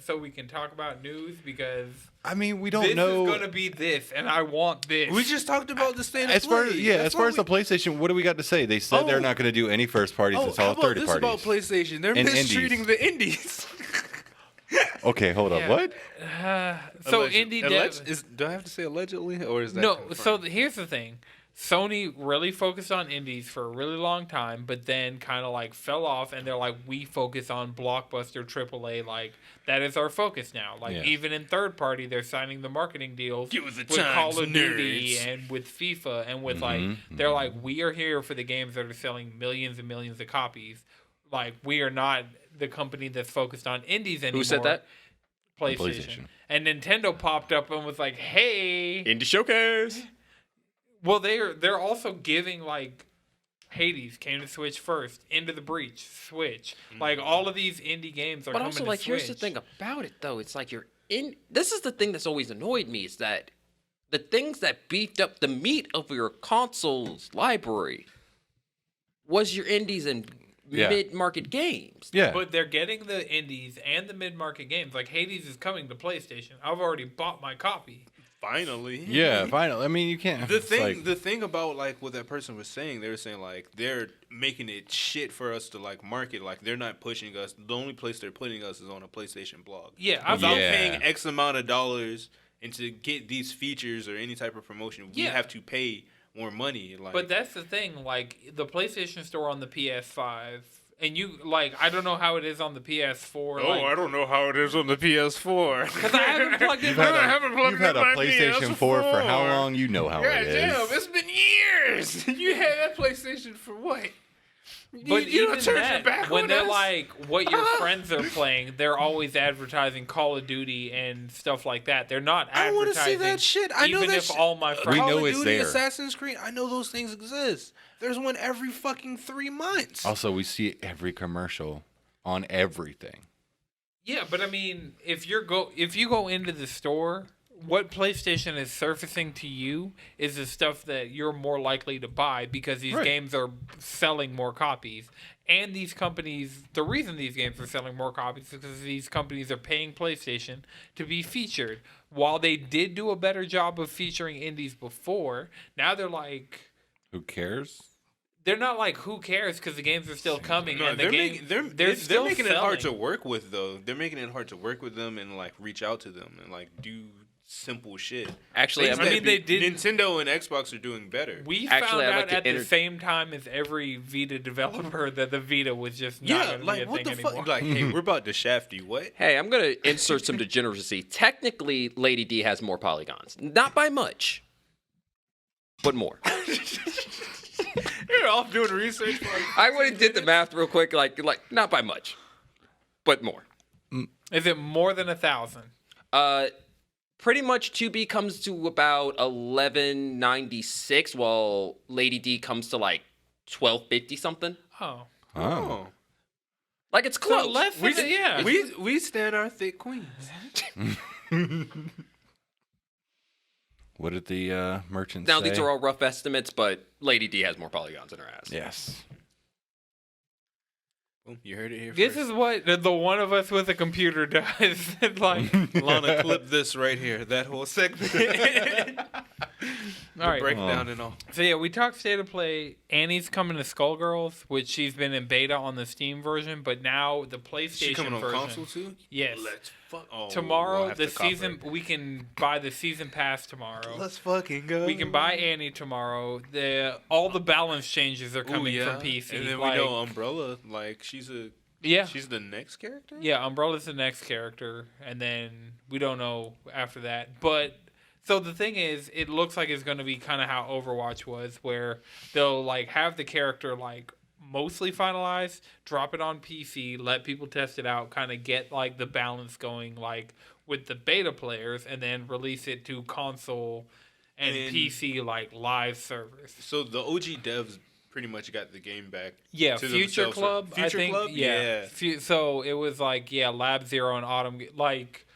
so we can talk about news because I mean, we don't this know. is gonna be this, and I want this. We just talked about the state of As far play. as the PlayStation, what do we got to say? They said they're Oh. not going to do any first parties. It's how all about third this parties. about PlayStation? They're And mistreating indies. the indies. Okay, hold Yeah. up. What? So Alleged- indie dev. do I have to say allegedly, or is that No, confirmed? so here's the thing. Sony really focused on indies for a really long time, but then kind of like fell off, and they're like, we focus on blockbuster AAA. Like that is our focus now. Like Yeah. even in third party, they're signing the marketing deals Give us the with Call times, of Duty nerds. and with FIFA and with like they're like, we are here for the games that are selling millions and millions of copies. Like we are not the company that's focused on indies anymore. Who said that? PlayStation. PlayStation. And Nintendo popped up and was like, hey. Indie Showcase. Well, they're also giving like Hades came to Switch first, Into the Breach, Switch. Like all of these indie games are But coming also, to like, Switch. here's the thing about it, though. It's like this is the thing that's always annoyed me is that the things that beefed up the meat of your console's library was your indies and Yeah. mid-market games. Yeah. But they're getting the indies and the mid-market games. Like Hades is coming to PlayStation. I've already bought my copy. finally, yeah, finally. I mean, you can't. The it's thing, like- the thing about like what that person was saying, they were saying like they're making it shit for us to like market. Like they're not pushing us. The only place they're putting us is on a PlayStation blog. Yeah, I've Without Yeah. paying X amount of dollars and to get these features or any type of promotion, we Yeah. have to pay more money. Like, But that's the thing. Like the PlayStation Store on the PS5, and you like I don't know how it is on the PS4. oh, I don't know how it is on the PS4 because I haven't plugged in. You've had my- you've had a PlayStation 4 for how long? You know how God it is. damn, it's been years. You had that PlayStation for what? But you even don't turn your that, back when on they're us? like what your friends are playing, they're always advertising Call of Duty and stuff like that. They're not I want advertising. to see that shit. I know even that if shit. all my friends. We Call know of it's Duty, there. Assassin's Creed. I know those things exist. There's one every fucking 3 months. Also, we see every commercial on everything. Yeah, but I mean, if you go into the store, what PlayStation is surfacing to you is the stuff that you're more likely to buy because these Right. games are selling more copies. And these companies, the reason these games are selling more copies is because these companies are paying PlayStation to be featured. While they did do a better job of featuring indies before, now they're like, Who cares? they're not like, who cares because the games are still coming. No, and the they're game, making they're they're still making it hard to selling. work with though. They're making it hard to work with them and like reach out to them and like do simple shit. Actually, Things I that mean, they did- Nintendo and Xbox are doing better. We Actually, found I'd out like to at the same time as every Vita developer that the Vita was just not Yeah, going to like be a what thing the anymore. fuck? Like, hey, we're about to shaft you. What? Hey, I'm going to insert some degeneracy. Technically, Lady D has more polygons. Not by much, but more. You're off doing research. I would have did the math real quick, like not by much, but more. Is it more than 1,000? pretty much 2B comes to about 1196, while Lady D comes to like 1250 something. Oh. Oh. Like it's So close. less than yeah. We stand our thick queens. What did the merchant Now say? these are all rough estimates, but Lady D has more polygons in her ass. Yes. Boom, you heard it here This first. is what the one of us with a computer does. Like, Lana, clip this right here. That whole segment. all right. Breakdown and all. So yeah, we talked state of play. Annie's coming to Skullgirls, which she's been in beta on the Steam version, but now the PlayStation She coming on version. console too? Yes. Let's fuck. Oh, Tomorrow, we'll have the to cop season her. we can buy the season pass tomorrow. Let's fucking go. We can buy Annie tomorrow. All the balance changes are Ooh, coming yeah. from PC. And then like, we know Umbrella, like she's the next character. Yeah, Umbrella's the next character, and then we don't know after that. But so the thing is, it looks like it's going to be kind of how Overwatch was, where they'll like have the character like mostly finalized, drop it on PC, let people test it out, kind of get like the balance going, like with the beta players, and then release it to console and PC like live servers. So the OG devs pretty much got the game back. Yeah, to Future themselves. Club. I Future think, Club. Yeah. So it was like Lab Zero and Autumn. Like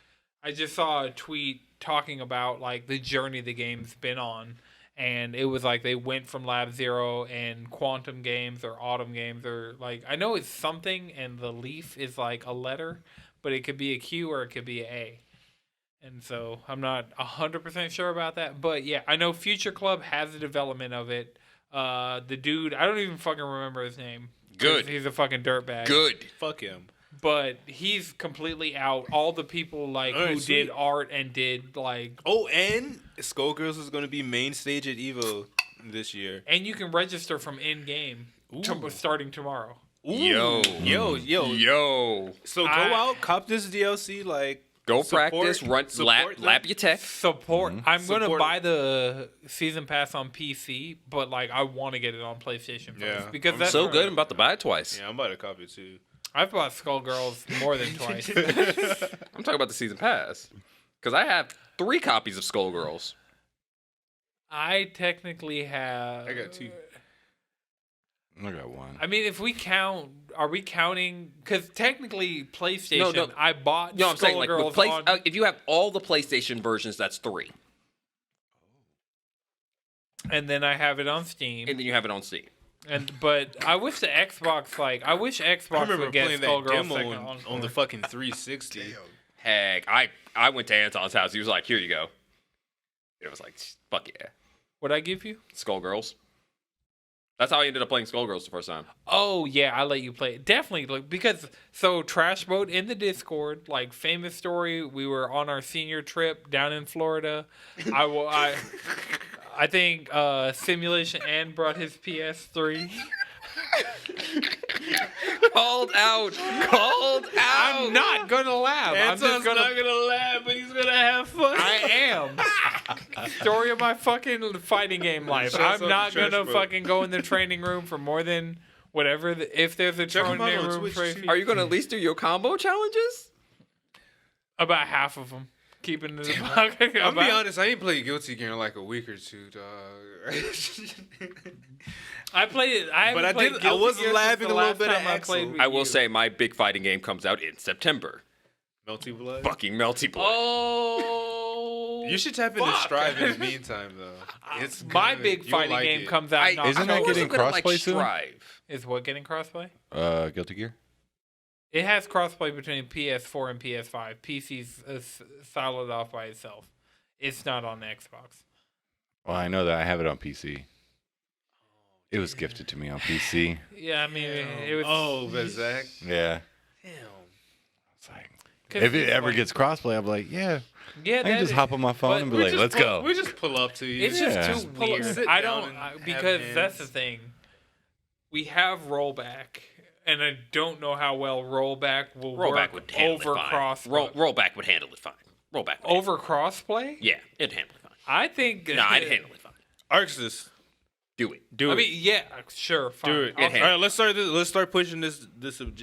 I just saw a tweet talking about like the journey the game's been on, and it was like they went from Lab Zero and Quantum Games or Autumn Games or like I know it's something, and the leaf is like a letter, but it could be a Q or it could be an A. And so I'm not 100% sure about that, but yeah, I know Future Club has the development of it. The dude, I don't even fucking remember his name. Good. He's a fucking dirtbag. Good. Fuck him. But he's completely out. All the people like All right, who sweet. did art and did like, Oh, and Skullgirls is going to be main stage at Evo this year. and you can register from in game starting tomorrow. Ooh. Yo. Yo. So go out, cop this DLC, like Go support- practice, run, support them. lap your tech. Support. I'm gonna Support- buy the season pass on PC, but like I want to get it on PlayStation first Yeah. because I'm that's So where- good, I'm about to buy it twice. Yeah, I'm about to copy it too. I've bought Skullgirls more than twice. I'm talking about the season pass. Because I have 3 copies of Skullgirls. I technically have. I got 2. I got one. I mean, if we count, are we counting? Because technically, PlayStation, No. I bought No, I'm saying like with Skullgirls on, if you have all the PlayStation versions, that's 3. and then I have it on Steam. And then you have it on Steam. But I wish the Xbox, I wish Xbox I remember would get playing that Skullgirls demo second on encore. the fucking 360. Heck, I went to Anton's house. He was like, here you go. It was like, fuck yeah. What'd I give you? Skullgirls. That's how I ended up playing Skullgirls the first time. Oh yeah, I let you play it. Definitely, because Trash Boat in the Discord, like famous story. We were on our senior trip down in Florida. I think Simulation N brought his PS3. Called out. I'm not gonna laugh. I'm just Anton's gonna. not gonna laugh, but he's gonna have fun. I am. Story of my fucking fighting game life. Shouts I'm out not to Trash gonna Boat. fucking go in the training room for more than whatever. If there's a Check 'em out training on room Twitch, for too. Are you going to at least do your combo challenges? about half of them, keeping it about. I'll be honest, I ain't played Guilty Gear in like a week or 2, dog. I played it. I But haven't I played did- I Guilty was Gear since laughing the a little last bit at time I Axel. played with I will you. say my big fighting game comes out in September. Melty Blood. Fucking Melty Blood. Oh. You should tap into fuck. Strive in the meantime, though. It's My good. big You'll fighting like game it. comes out. in Isn't that October. getting gonna crossplay soon? Strive. Is what getting crossplay? Guilty Gear. It has crossplay between PS4 and PS5. PC's siloed off by itself. It's not on the Xbox. Well, I know that I have it on PC. It was gifted to me on PC. Yeah, I mean, it was. Oh, but Zach. Yeah. Damn. It's like, 'cause if it it's ever like- gets crossplay, I'm like, yeah. yeah, I can that just is- hop on my phone but and be we like, let's go. We just pull up to you. It's Yeah. just too pull up, weird. sit I down don't and have because that's hands. the thing. We have rollback, and I don't know how well rollback will Rollback work would handle over it fine. cross. Rollback would handle it fine. Rollback. Would Over crossplay? Yeah, it'd handle it fine. I think. No, I'd handle it fine. Arxis. Do it. Do I it. mean, yeah, sure, fine. Do it. I'll- It All right, let's start this. Let's start pushing this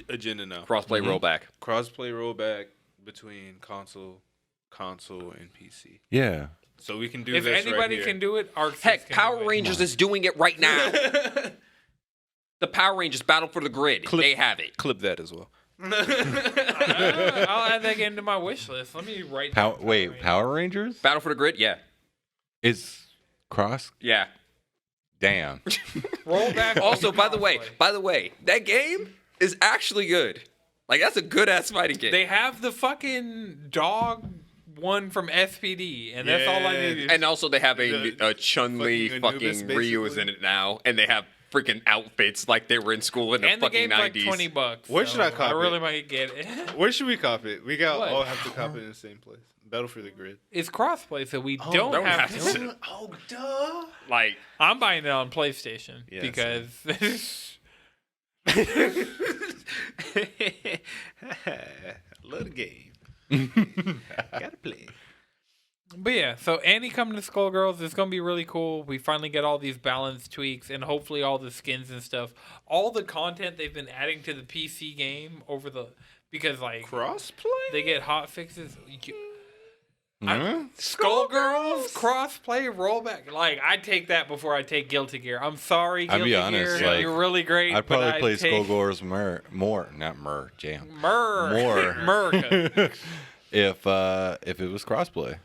agenda now. Crossplay rollback. Crossplay rollback between console console and PC. Yeah. So we can do If this anybody right can do it, Arc Sys Heck, can Power do it. Rangers is doing it right now. The Power Rangers Battle for the Grid. They have it. clip that as well. I'll add that game to my wish list. Let me write. down Power Rangers? Battle for the Grid, yeah. It's cross? Yeah. Damn. Roll back. Also, on by the crossplay. way, that game is actually good. Like, that's a good ass fighting game. They have the fucking dog one from SPD, and that's all I Yeah. needed. And also, they have a Chun-Li fucking Anubis, fucking Ryu is in it now, and they have freaking outfits like they were in school in the And the fucking game's 90s. like $20. Where so should I cop I really it? might get it. Where should we cop it? We got What? all have to cop it in the same place. Battle for the Grid. It's crossplay, so we don't don't have have to. to. Oh, duh. Like, I'm buying it on PlayStation Yeah, because Love the game. Gotta play. But yeah, so Annie coming to Skullgirls is gonna be really cool. We finally get all these balance tweaks and hopefully all the skins and stuff. All the content they've been adding to the PC game because like Crossplay? they get hot fixes. Huh? Skullgirls crossplay rollback. Like I take that before I take Guilty Gear. I'm sorry, I'll Guilty be honest, Gear. like, You're really great. I'd probably but play I'd take Skullgirls more, jam. More. if it was crossplay.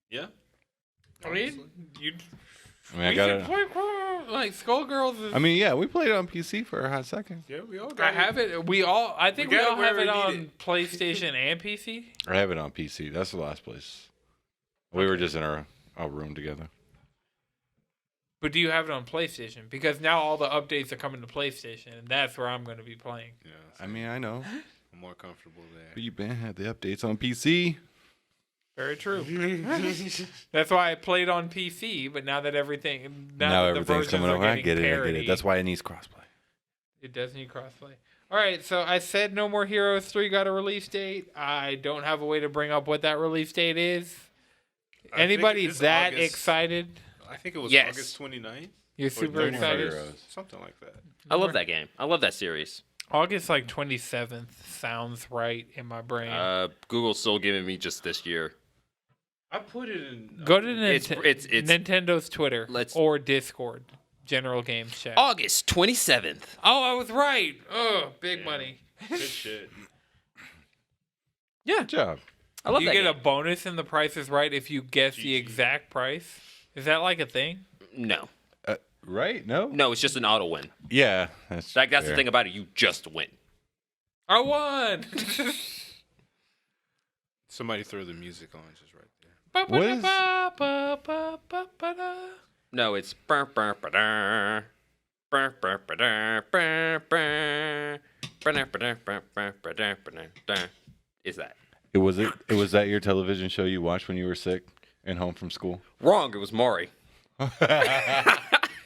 Yeah. I mean, you. I mean, We should play like Skullgirls. Is, I mean, yeah, we played it on PC for a hot second. Yeah, we all I got have it. I think We we got it all where have we it need on it. PlayStation and PC. I have it on PC. That's the last place. We were just in our room together. But do you have it on PlayStation? Because now all the updates are coming to PlayStation, and that's where I'm going to be playing. Yeah, I mean, I know. I'm more comfortable there. But you been had the updates on PC. Very true. That's why I played on PC. But now that Now that the everything's versions coming are over. I getting get it. I get parity, it. That's why it needs crossplay. it does need crossplay. All right, so I said No More Heroes 3 got a release date. I don't have a way to bring up what that release date is. I think Anybody it's that August. excited? I think it was Yes. August 29th. You're Or super 31st. excited? Something like that. I love that game. I love that series. August like 27th sounds right in my brain. Google's still giving me just this year. I put it in. Go to It's Nintendo's Twitter Let's- or Discord, general games chat. August 27th. Oh, I was right. Oh, big money. Good shit. Yeah, Good job. I love You that get game. a bonus in the Price is Right if you guess the GG. exact price. Is that like a thing? No, Right? No? no, it's just an auto win. Yeah. That's That's the fair. thing about it. You just win. I won. Somebody throw the music on just right there. What is- No, it's is that It was that your television show you watched when you were sick and home from school? wrong? It was Maury.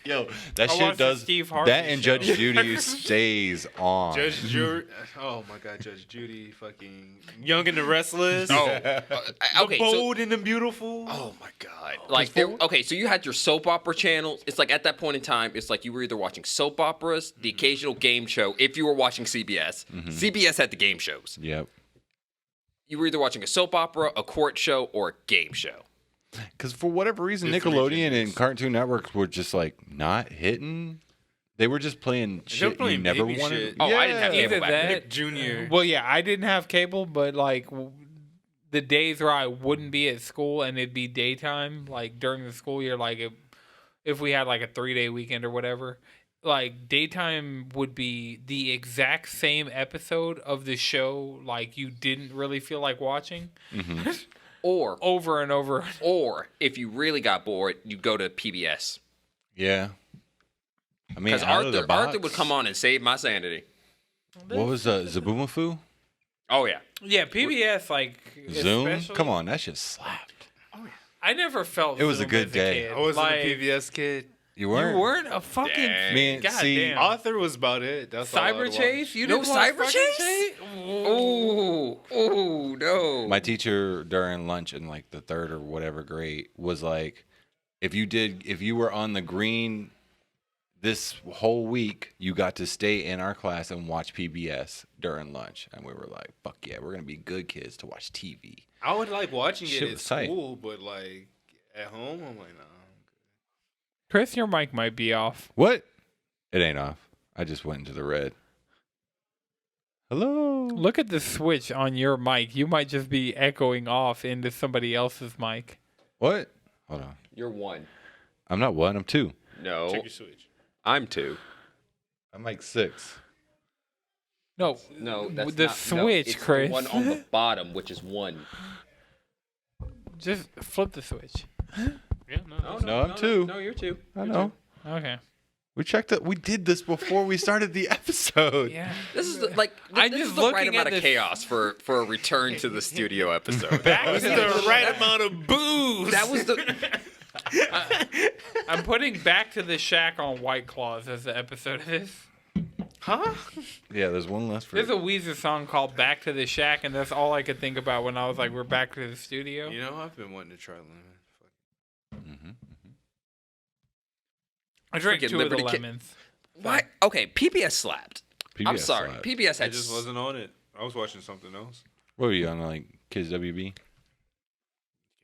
Yo, that I shit watched the does Steve Harvey that and show. Judge Judy stays on. Judge Judy. Oh my God, Judge Judy. Fucking Young and the Restless. Okay, The Bold and the Beautiful. oh my god! Like, okay, so you had your soap opera channels. It's like at that point in time, it's like you were either watching soap operas, the occasional game show. If you were watching CBS, CBS had the game shows. Yep. You were either watching a soap opera, a court show, or a game show. Because for whatever reason, Good for Nickelodeon and Genders. Cartoon Networks were just like not hitting. They were just playing shit you playing never baby wanted. shit. Oh, I didn't have Yeah. cable Either back that. then. Nick Jr. Well, yeah, I didn't have cable, but like the days where I wouldn't be at school and it'd be daytime, like during the school year, like if we had like a 3-day weekend or whatever, like daytime would be the exact same episode of the show, like you didn't really feel like watching Or over and over. Or if you really got bored, you go to PBS. Yeah. I mean, Because out of the Arthur box, would come on and save my sanity. What was Zaboomafoo? Oh yeah. Yeah, PBS like Zoom? especially- Come on, that shit slapped. I never felt It was a Zoom good as day. kid. I wasn't like, a PBS kid. You You weren't? weren't a fucking Dang. Man, God see, damn. Arthur was about it. That's all I'd Cyber watch. Chase? You No didn't watch Cyber fucking Chase? Ooh. Ooh, no. My teacher during lunch in like the third or whatever grade was like, if you were on the green this whole week you got to stay in our class and watch PBS during lunch, and we were like, "Fuck yeah, we're gonna be good kids to watch TV." I would like watching Shit it at was tight. school, but like at home, I'm like, nah. Chris, your mic might be off. What? It ain't off. I just went into the red. Hello. Look at the switch on your mic. You might just be echoing off into somebody else's mic. What? Hold on. You're 1. I'm not 1. I'm 2. No, Check your switch. I'm 2. I'm like 6. No, No, that's the not, switch, no, it's Chris. The one on the bottom, which is 1. Just flip the switch. Yeah, No, I'm 2. No, you're 2. I know. Okay. We checked it. We did this before we started the episode. Yeah. This is like I'm this just is the right looking amount at of this- chaos for a return to the studio episode. Back to the right amount of booze. That was the I'm putting Back to the Shack on White Claws as the episode of this. huh? Yeah, there's one less for There's a Weezer song called Back to the Shack, and that's all I could think about when I was like, we're back to the studio. You know, I've been wanting to try lemon. Mhm. I drank Freaking 2 of the Liberty Ki- lemons. why? Okay, PBS slapped. I'm PBS sorry, slap. PBS I had just wasn't on it. I was watching something else. What were you on, like Kids WB?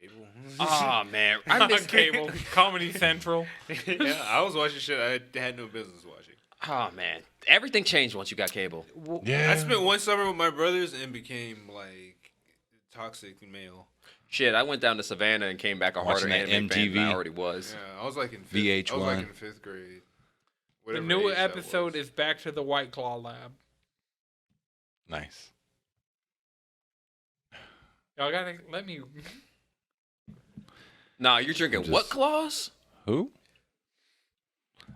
Cable. Oh man, I On miss cable, Comedy Central. Yeah, I was watching shit I had no business watching. Oh man, everything changed once you got cable. Yeah. I spent one summer with my brothers and became like toxic male. Shit, I went down to Savannah and came back a harder Watching that anime fan than I MTV. already was. Yeah, I was like in fifth, VH1. I was like in 5th grade. The Whatever new age that episode was. is Back to the White Claw Lab. Nice. Y'all gotta let me. Nah, you're drinking I'm what just- claws? Who?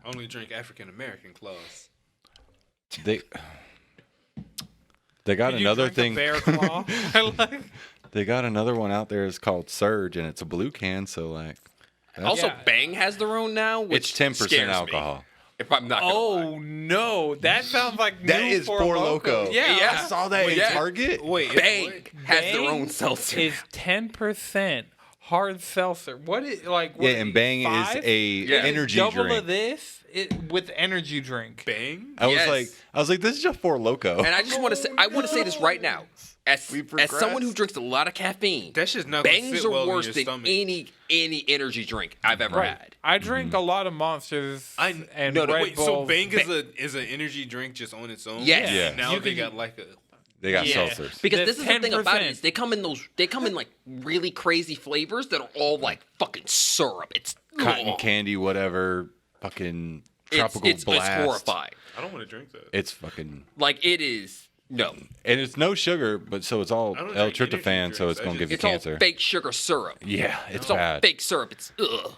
I only drink African American claws. They got Did you another drink a thing. Bear Claw. I like. They got another one out there. It's called Surge, and it's a blue can. So like, that's- Also, Yeah. Bang has their own now, which it's 10% scares me, alcohol. if I'm not gonna lie. Oh no, that sounds like That new is Four Loko. Yeah, Yeah. I saw that Wait, in yeah. Target. Wait, Bang has their Bang own seltzer. is 10% hard seltzer. What is like? What Yeah, and Bang five? is a Yeah. energy double drink. of this with energy drink. Bang? I was Yes. like, this is just Four Loko. And I just want to say this right now, as We as someone who progressed. drinks a lot of caffeine, That shit's not gonna Bangs sit are well worse in than your stomach. any energy drink I've ever had. I drink a lot of Monsters and no, Red Wait, so Bulls. Bang is an energy drink just on its own? Yes. Yeah. Now You they can- got like a. They got Yeah. seltzers. Because That's this is the thing about it 10%. is they come in like really crazy flavors that are all like fucking syrup. It's Cotton ugh. candy, whatever. Fucking tropical It's blast. horrifying. I don't want to drink that. It's fucking, Like it is no. and it's no sugar, but so it's all I don't L drink energy tryptophan, so drinks. it's I gonna give you It's all cancer. fake sugar syrup. Yeah, it's It's all bad. fake syrup. It's ugh.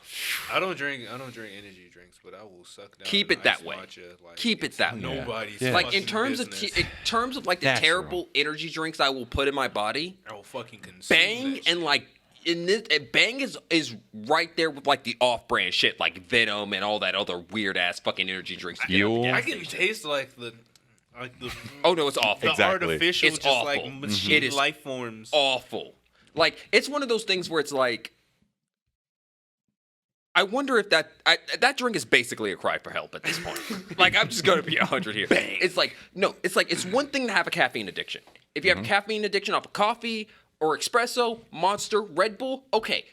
I don't drink energy drinks, but I will suck down. Keep an it that iced way. matcha, like, Keep it it's that way. Nobody's Yeah. Like in fucking terms business. in terms of like the Natural. terrible energy drinks I will put in my body, I will fucking consume Bang that and shit. like in this Bang is right there with like the off-brand shit like Venom and all that other weird ass fucking energy drinks. you get at the Fuel. gas I can station. taste like the Oh no, it's awful. the Exactly. artificial, It's just awful. like Mhm. machine It is life forms. Awful. Like it's one of those things where it's like I wonder if that drink is basically a cry for help at this point. Like I'm just gonna be 100 here. It's like no, it's one thing to have a caffeine addiction. If you have a caffeine addiction off of coffee or espresso, Monster, Red Bull, okay,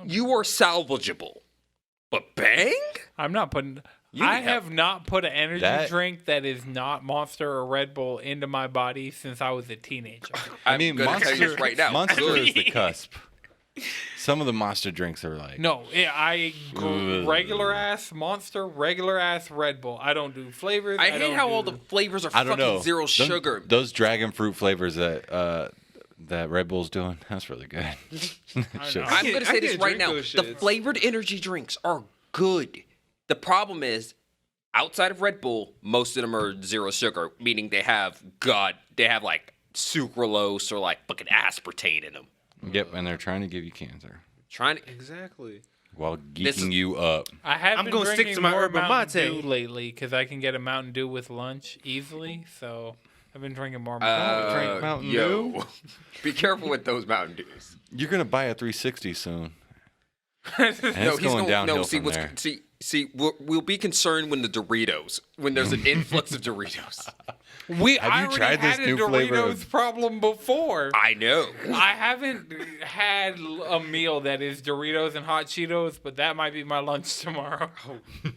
you are salvageable. But Bang? I'm not putting. You I need help. have not put an energy That- drink that is not Monster or Red Bull into my body since I was a teenager. I mean, gonna tell you Monster, right now. Monster is the cusp. Some of the Monster drinks are like, No, I go Ugh. regular ass Monster, regular ass Red Bull. I don't do flavors. I hate don't how do- all the flavors are I don't fucking know. zero sugar. Those dragon fruit flavors that Red Bull's doing, that's really good. Shit. know. I'm going to say I this can't right drink now. those The shits. flavored energy drinks are good. The problem is, outside of Red Bull, most of them are zero sugar, meaning they have like sucralose or like fucking aspartame in them. Yep, and they're trying to give you cancer Trying to, Exactly. while This is- geeking you up. I have I'm been gonna stick drinking to my more yerba Mountain mate. Dew lately because I can get a Mountain Dew with lunch easily. So I've been drinking more drink Mountain yo, Dew. be careful with those Mountain Dews. You're gonna buy a 360 soon. And No, it's going downhill see from what's there. See, we'll be concerned when there's an influx of Doritos. I you already tried this had a new flavor Doritos of- problem before. I know. I haven't had a meal that is Doritos and hot Cheetos, but that might be my lunch tomorrow.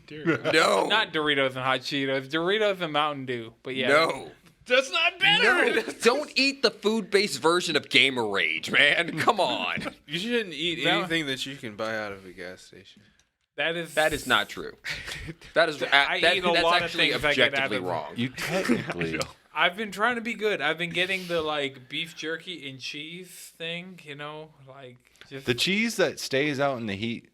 No. Not Doritos and hot Cheetos, Doritos and Mountain Dew. But yeah, No. That's not better. No. Don't eat the food-based version of Gamer Rage, man. Come on. You shouldn't eat That- anything that you can buy out of a gas station. That is not true. That is eat a that's lot of actually things I get out objectively of- wrong. You technically. I've been trying to be good. I've been getting the like beef jerky and cheese thing, like just The cheese that stays out in the heat,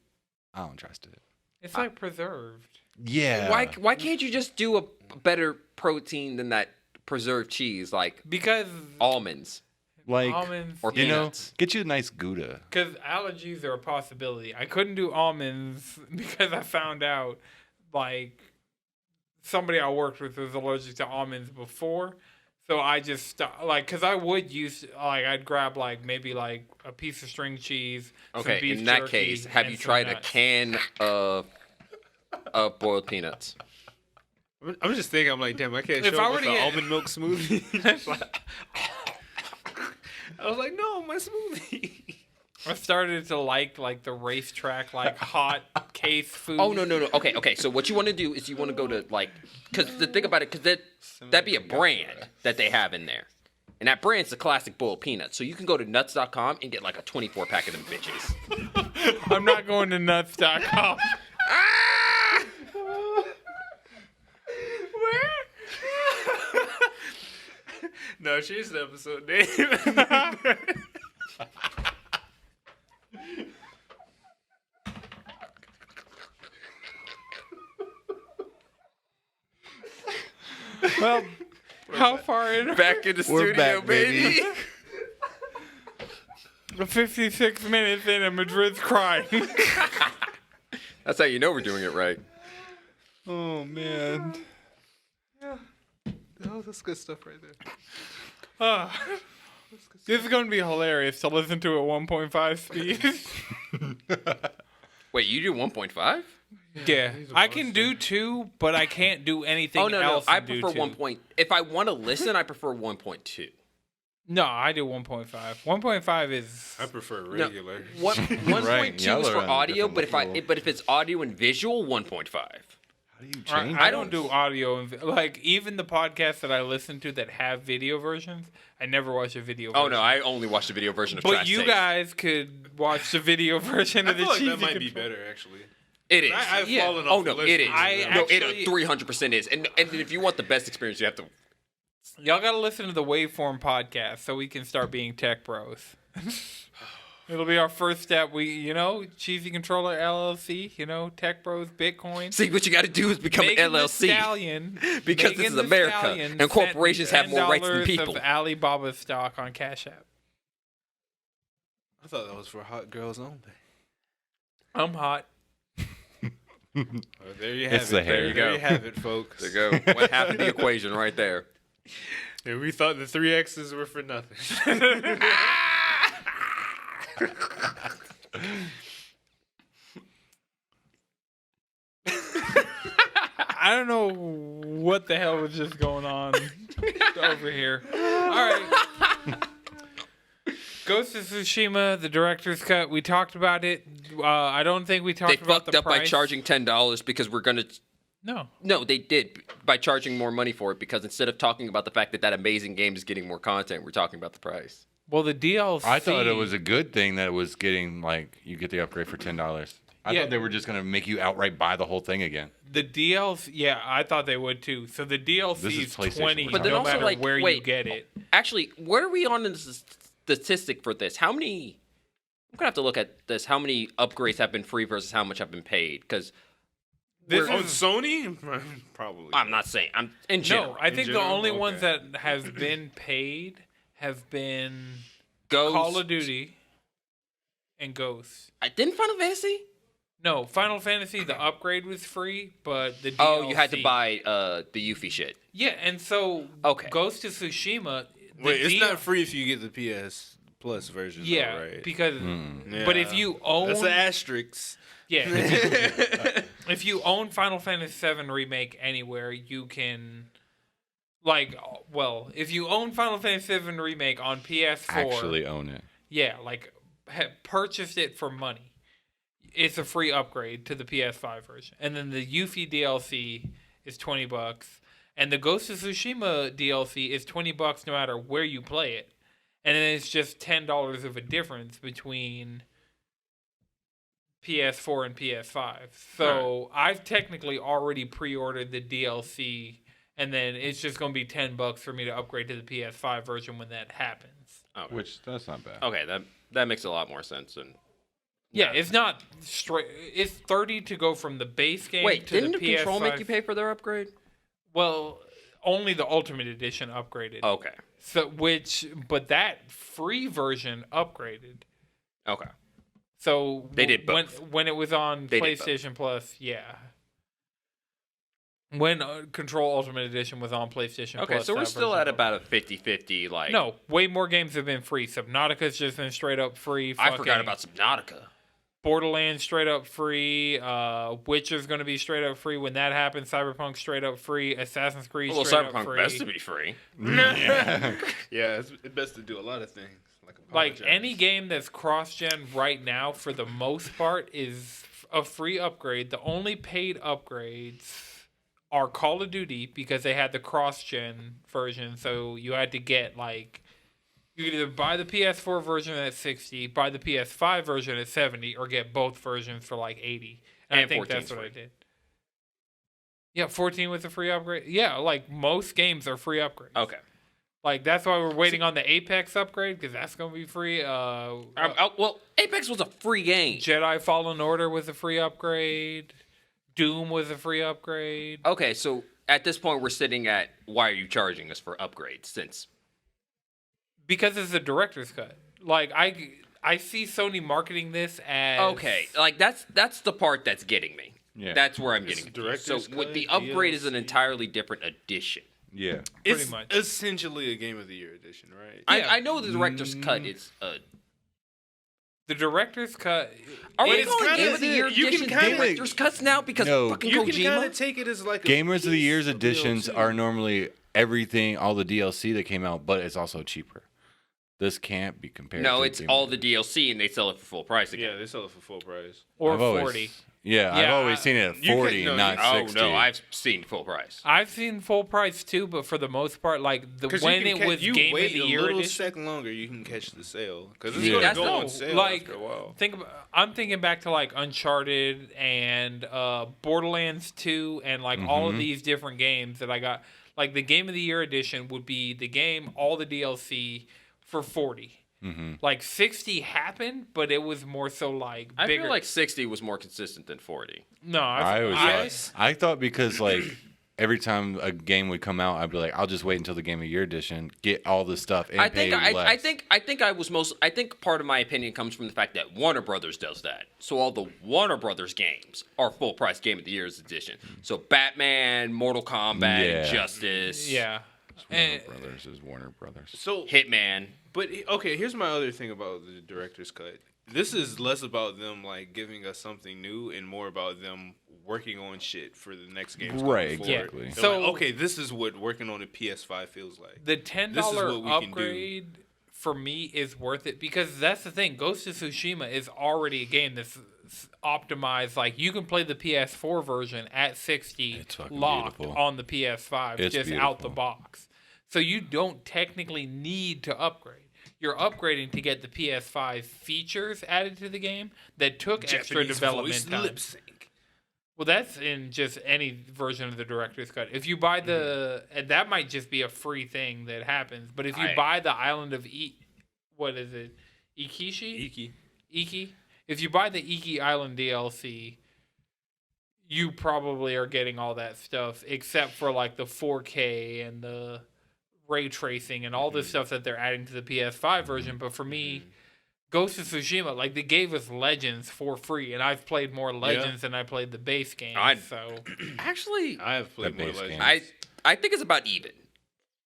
I don't trust it. it's like preserved. Yeah. Why can't you just do a better protein than that preserved cheese, like Because almonds Like, almonds or you know, peanuts? get you a nice Gouda. because allergies are a possibility. I couldn't do almonds because I found out like somebody I worked with was allergic to almonds before. So I just because I would use I'd grab maybe a piece of string cheese. some Okay, beef in that jerky, case, have and you some tried a nuts. can of boiled peanuts? I'm just thinking, I'm like, damn, I can't If show I up were with to an get- almond milk smoothie. I was like, no, my smoothie. I started to like the racetrack hot case food. Oh no. Okay. So what you want to do is you want to go to because the thing about it, because that'd be a brand that they have in there, and that brand's the classic boiled peanuts. So you can go to nuts.com and get a 24 pack of them bitches. I'm not going to nuts.com. No, she's the episode name. Well, how far in? Back in the We're studio, back, baby. baby. 56 minutes in and Madrid's crying. That's how you know we're doing it right. Oh, man. Oh, that's good stuff right there. This is going to be hilarious to listen to at 1.5 speed. Wait, you do 1.5? Yeah, I can do 2, but I can't do anything Oh no. else. I and do prefer 2. 1. If I want to listen, I prefer 1.2. No, I do 1.5. 1.5 is. I prefer No, regular. 1.2 Y'all is are for on a audio, different level. but if it's audio and visual, 1.5. How do you change I don't those? do audio and even the podcasts that I listen to that have video versions. I never watch a video. Oh version. no, I only watch the video version of But Trash you Taste. guys could watch the video version I of the feel like cheesy that might be control. better, actually. It is. I've Yeah. fallen Oh off no, the it list is. for I that. No, actually- it 300% is. And if you want the best experience, you have to. Y'all gotta listen to the Waveform podcast so we can start being tech bros. It'll be our first step. Cheesy Controller LLC, Tech Bros, Bitcoin. See, what you got to do is become an Megan Thee LLC. Stallion, Because Megan this is Thee America, Stallion and sent corporations have more rights than $10 people. Of Alibaba stock on Cash App. I thought that was for hot girls only. I'm hot. Oh, there you have It's it. the hair. There you There you go. Have it, folks. There you go. What happened to the equation right there? And we thought the 3 X's were for nothing. I don't know what the hell was just going on over here. All right. Ghost of Tsushima, the director's cut. We talked about it. I don't think we They talked about fucked the up price. by charging $10 because we're gonna. No. No, they did by charging more money for it because instead of talking about the fact that amazing game is getting more content, we're talking about the price. Well, the DLC. I thought it was a good thing that it was getting, you get the upgrade for $10. I Yeah. thought they were just going to make you outright buy the whole thing again. The DLC. Yeah, I thought they would too. So the DLC This is is PlayStation 20, But then no also, matter where you wait, get it. Actually, where are we on in the statistic for this? How many? I'm gonna have to look at this. How many upgrades have been free versus how much have been paid? Because This On is Sony? Probably. I'm not saying. I'm in general. no. I think the general? only ones Okay. that have been paid have been Ghost. Call of Duty and Ghost. I didn't Final Fantasy. No, Final Fantasy, the upgrade was free, but the DLC... Oh, you had to buy the Yuffie shit. Yeah, and so Okay. Ghost of Tsushima... the Wait, it's D- not free if you get the PS Plus version. Yeah, though, right? because Yeah. but if you own That's an asterisk. yeah, if you own Final Fantasy VII Remake anywhere, you can if you own Final Fantasy VII Remake on PS4, Actually own it. yeah, purchased it for money. It's a free upgrade to the PS5 version. And then the Yuffie DLC is $20. And the Ghost of Tsushima DLC is $20 no matter where you play it. And then it's just $10 of a difference between PS4 and PS5. So I've technically already pre-ordered the DLC, and then it's just going to be $10 for me to upgrade to the PS5 version when that happens. Okay. Which that's not bad. Okay, that makes a lot more sense. And Yeah, it's not straight. It's $30 to go from the base game wait, to didn't the the PS5. Control make you pay for their upgrade? Well, only the Ultimate Edition upgraded. Okay. But that free version upgraded. Okay. So They did both. when it was on They did PlayStation Plus, yeah. When Control Ultimate Edition was on PlayStation Plus. Okay, so we're that still version at about a 50-50, like... No, way more games have been free. Subnautica's just been straight up free. I forgot Fucking about Subnautica. Borderlands straight up free. Witcher's going to be straight up free when that happens. Cyberpunk straight up free. Assassin's Creed Well, straight Cyberpunk up free. best to be free. Yeah, it's best to do a lot of things. Like apologize. any game that's cross-gen right now, for the most part, is a free upgrade. The only paid upgrades are Call of Duty because they had the cross-gen version, so you had to get you could either buy the PS4 version at $60, buy the PS5 version at $70, or get both versions for $80. And I think 14's that's what I free. did. Yeah, 14 with a free upgrade. Yeah, most games are free upgrades. Okay. That's why we're waiting on the Apex upgrade because that's gonna be free. Well, Apex was a free game. Jedi Fallen Order was a free upgrade. Doom was a free upgrade. Okay, so at this point, we're sitting at why are you charging us for upgrades? Since Because it's a director's cut. I see Sony marketing this as okay, that's the part that's getting me. Yeah. That's where I'm It's getting. director's So with cut, the upgrade is an DLC. entirely different edition. Yeah. It's much. essentially a Game of the Year edition, right? Yeah. I know the director's cut is the director's cut. Are we It's calling kinda- Game of the Year you can editions kinda- director's cuts now because No. fucking You can kind Kojima? of take it as like a Gamers of the piece Year's of editions DLC. are normally everything, all the DLC that came out, but it's also cheaper. This can't be compared. No, to it's Game all of the DLC and they sell it for full price again. Yeah, they sell it for full price. Or I've always- 40. Yeah, I've Yeah, always seen it at you can- 40, no, not Oh 60. no, I've seen full price. I've seen full price too, but for the most part, when it was you Game of wait the a Year little edition. second longer, you can catch the sale because it's Yeah. going to That's go no, on sale after a while. I'm thinking back to Uncharted and Borderlands 2 and all of these different games that I got. The Game of the Year edition would be the game, all the DLC for 40. 60 happened, but it was more so I bigger. feel like 60 was more consistent than 40. No, I thought because every time a game would come out, I'd be like, I'll just wait until the Game of the Year edition, get all the stuff, and pay less. I think part of my opinion comes from the fact that Warner Brothers does that. So all the Warner Brothers games are full price Game of the Year's edition. So Batman, Mortal Kombat, Yeah. Injustice, yeah. Warner Brothers is Warner Brothers. So, Hitman. but okay, here's my other thing about the director's cut. This is less about them giving us something new and more about them working on shit for the next games. going Right, forward. exactly. They're So- like, okay, this is what working on a PS5 feels like. The $10 This is what we can do. upgrade for me is worth it because that's the thing. Ghost of Tsushima is already a game that's optimized. You can play the PS4 version at 60 It's fucking locked beautiful. on the PS5 It's just out the beautiful. box. So you don't technically need to upgrade. You're upgrading to get the PS5 features added to the game that took extra development time. lip sync. Well, that's in just any version of the director's cut. If you buy the, and that might just be a free thing that happens. But if you buy the Island of what is it, Iki? If you buy the Iki Island DLC, you probably are getting all that stuff except for the 4K and the ray tracing and all this stuff that they're adding to the PS5 version. But for me, Ghost of Tsushima, they gave us Legends for free, and I've played more Legends than I played the base game. Actually, I have played That more base Legends. game. I think it's about even.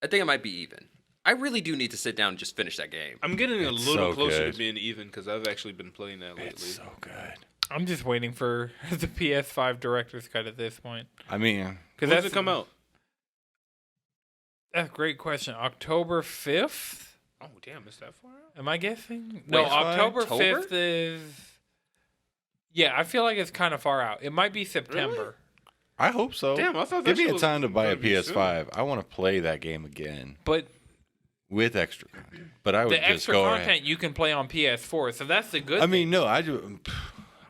I think it might be even. I really do need to sit down and just finish that game. I'm getting a It's little so closer good. to being even because I've actually been playing that lately. It's so good. I'm just waiting for the PS5 director's cut at this point. I mean, Because When does it come out? That's a great question. October 5th? Oh, damn, it's that far out? Am I guessing? No, Wait, October October? 5th is. Yeah, I feel like it's kind of far out. It might be September. I hope so. Damn, I thought that Give me shit a was time to buy a gonna be PS5. I want to play that game again But with extra content. But I would the just extra go content ahead. you can play on PS4, so that's the good I thing. mean, no, I do.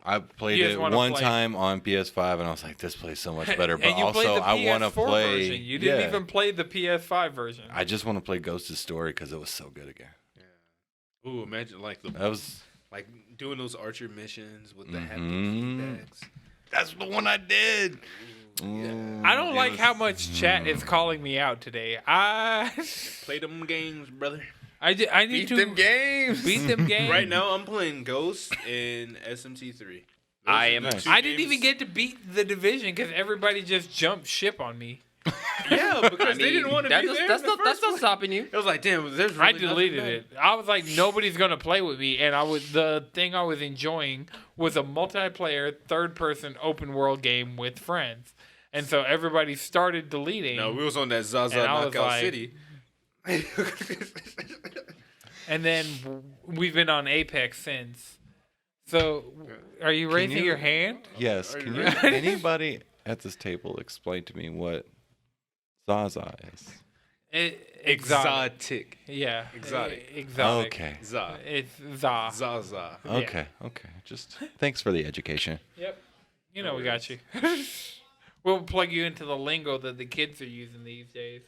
I played You just it wanna one play- time on PS5, and I was like, "This plays so much better." But and you also, played the I want to PS4 play. version. You didn't yeah. even play the PS5 version. I just want to play Ghost of Story because it was so good again. Ooh, imagine like That was. like doing those Archer missions with the Mhm. haptic feedbacks. That's the one I did. I don't like how much chat is calling me out today. Play them games, brother. I need Beat to them games. beat them games. Right now, I'm playing Ghost and SMT3. I am. Nice. I didn't even get to beat the division because everybody just jumped ship on me. Yeah, because they didn't want to be there. That's in the not first place. stopping you. It was like, damn, there's really I nothing deleted better. it. I was like, nobody's gonna play with me, and the thing I was enjoying was a multiplayer, third-person, open-world game with friends, and so everybody started deleting. No, we was on that Zaza And I was Knockout like- City. And then we've been on Apex since. So, are you raising you- your hand? Yes. Are Can you you, ready? anybody at this table explain to me what Zaza is? Exotic. Yeah. Exotic. Exotic. Okay. Za. It's Za. Zaza. Okay. Okay. Just thanks for the education. Yep. You know we got you. We'll plug you into the lingo that the kids are using these days.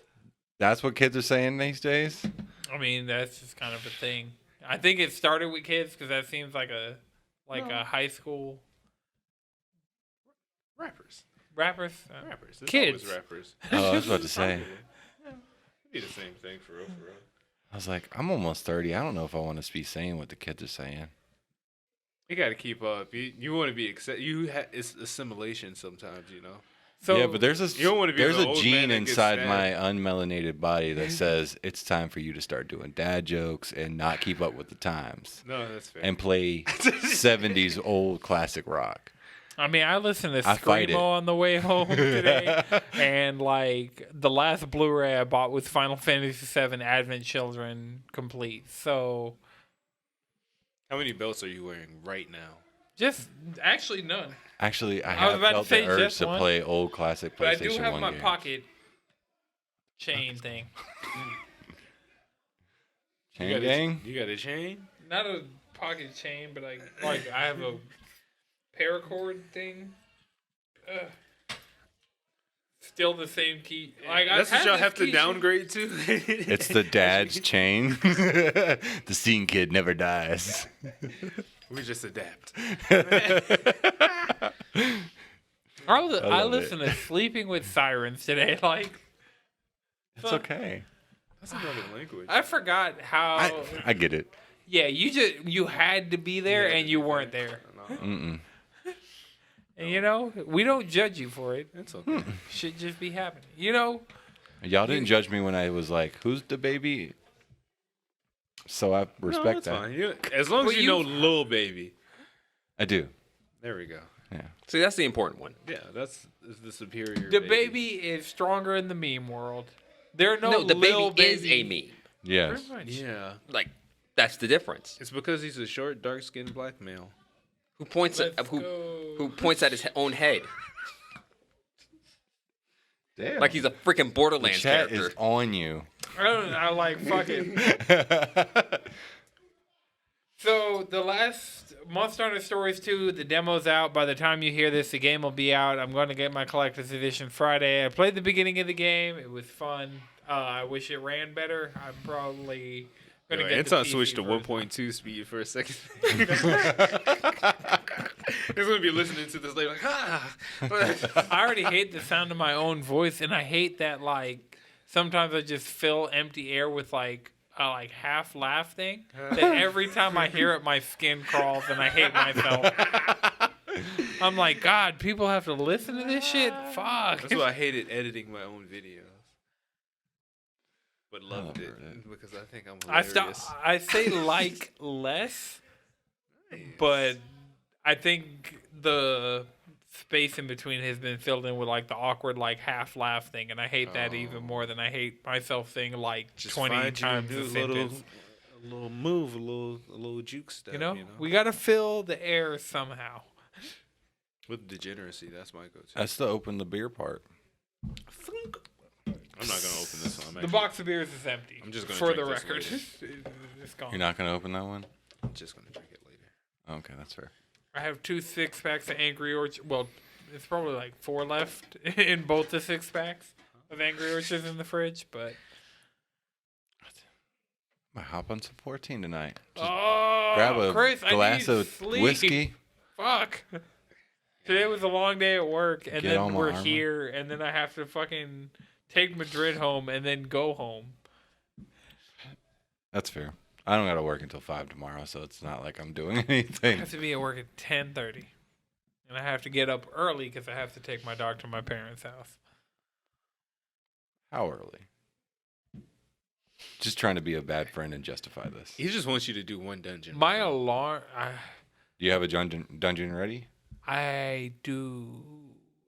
That's what kids are saying these days. I mean, that's just kind of a thing. I think it started with kids because that seems like a high school Rappers. rappers. Rappers. It's Kids. always rappers. Oh, I was about to say. Yeah. It'd be the same thing for real, for real. I was like, I'm almost 30. I don't know if I want to be saying what the kids are saying. You got to keep up. You want to be it's assimilation sometimes, you know. So yeah, but there's You don't wanna be there's the a old man gene that gets inside sad. my unmelanated body that says it's time for you to start doing dad jokes and not keep up with the times No, that's fair. and play 70s old classic rock. I mean, I listened to I fight it. Screamo on the way home today, and like the last Blu-ray I bought was Final Fantasy VII Advent Children complete. So How many belts are you wearing right now? just actually none. Actually, I I was have about to felt say the urge just to one, play old classic But I PlayStation do have 1 my games. pocket chain thing. Chain You got gang? You got a chain? Not a pocket chain, but I have a paracord thing. Still the same key. Like, That's I've what y'all had have this to key downgrade to? It's the dad's chain. The scene kid never dies. We just adapt. I love listened to Sleeping with Sirens today. Like, It's okay. That's another language. I forgot how. I get it. Yeah, you had to be there Yeah, and you weren't there. No, Mm-mm. And you know, we don't judge you for it. it's okay. Should just be happening. You know, Y'all didn't judge me when I was like, "Who's the baby?" So I respect that's that. fine. As long But as you you- know Lil Baby. I do. There we go. Yeah. See, that's the important one. Yeah, that's the superior. the baby is stronger in the meme world. There are no, No, the Lil baby is a meme. Yes. Pretty much. Yeah, Like, that's the difference. it's because he's a short, dark-skinned black male. Who points at Let's who go. points at his own head Damn. like he's a freaking the Borderlands chat character. is on you. I like fucking. So the last Monster Hunter Stories 2, the demo's out. By the time you hear this, the game will be out. I'm going to get my collector's edition Friday. I played the beginning of the game. It was fun. I wish it ran better. I'm probably going to get the Anton PC switched to version. 1.2 speed for a second. He's gonna be listening to this later, like, ah. I already hate the sound of my own voice, and I hate that, like, sometimes I just fill empty air with, like, a like half laugh thing. That every time I hear it, my skin crawls, and I hate myself. I'm like, God, people have to listen to this shit? Fuck. That's why I hated editing my own videos. but loved Oh, it right. because I think I'm I hilarious. I say like less, but I think the space in between has been filled in with like the awkward like half laugh thing, and I hate that even more than I hate myself saying like Just 20 find you a times new a sentence. little move, a little juke step. You know, we gotta fill the air somehow. With degeneracy, that's my go-to. That's the open the beer part. I'm not gonna open this one. The box of beers is empty. I'm just gonna for the drink this record. It's gone. You're not gonna open that one? I'm just gonna drink it later. Okay, that's fair. I have 2 6-packs of Angry Orchard. Well, it's probably like 4 left in both the 6-packs of Angry Orchards in the fridge, but. I might hop on some 14 tonight. Just Oh, grab a Chris, glass I need of sleep. whiskey. Fuck. Today was a long day at work, and Get on then my we're armor. here, and then I have to fucking take Madrid home and then go home. That's fair. I don't gotta work until 5 tomorrow, so it's not like I'm doing I anything. have to be at work at 10:30, and I have to get up early because I have to take my dog to my parents' house. How early? Just trying to be a bad friend and justify this. He just wants you to do one dungeon. My alarm. Do you have a dungeon ready? I do.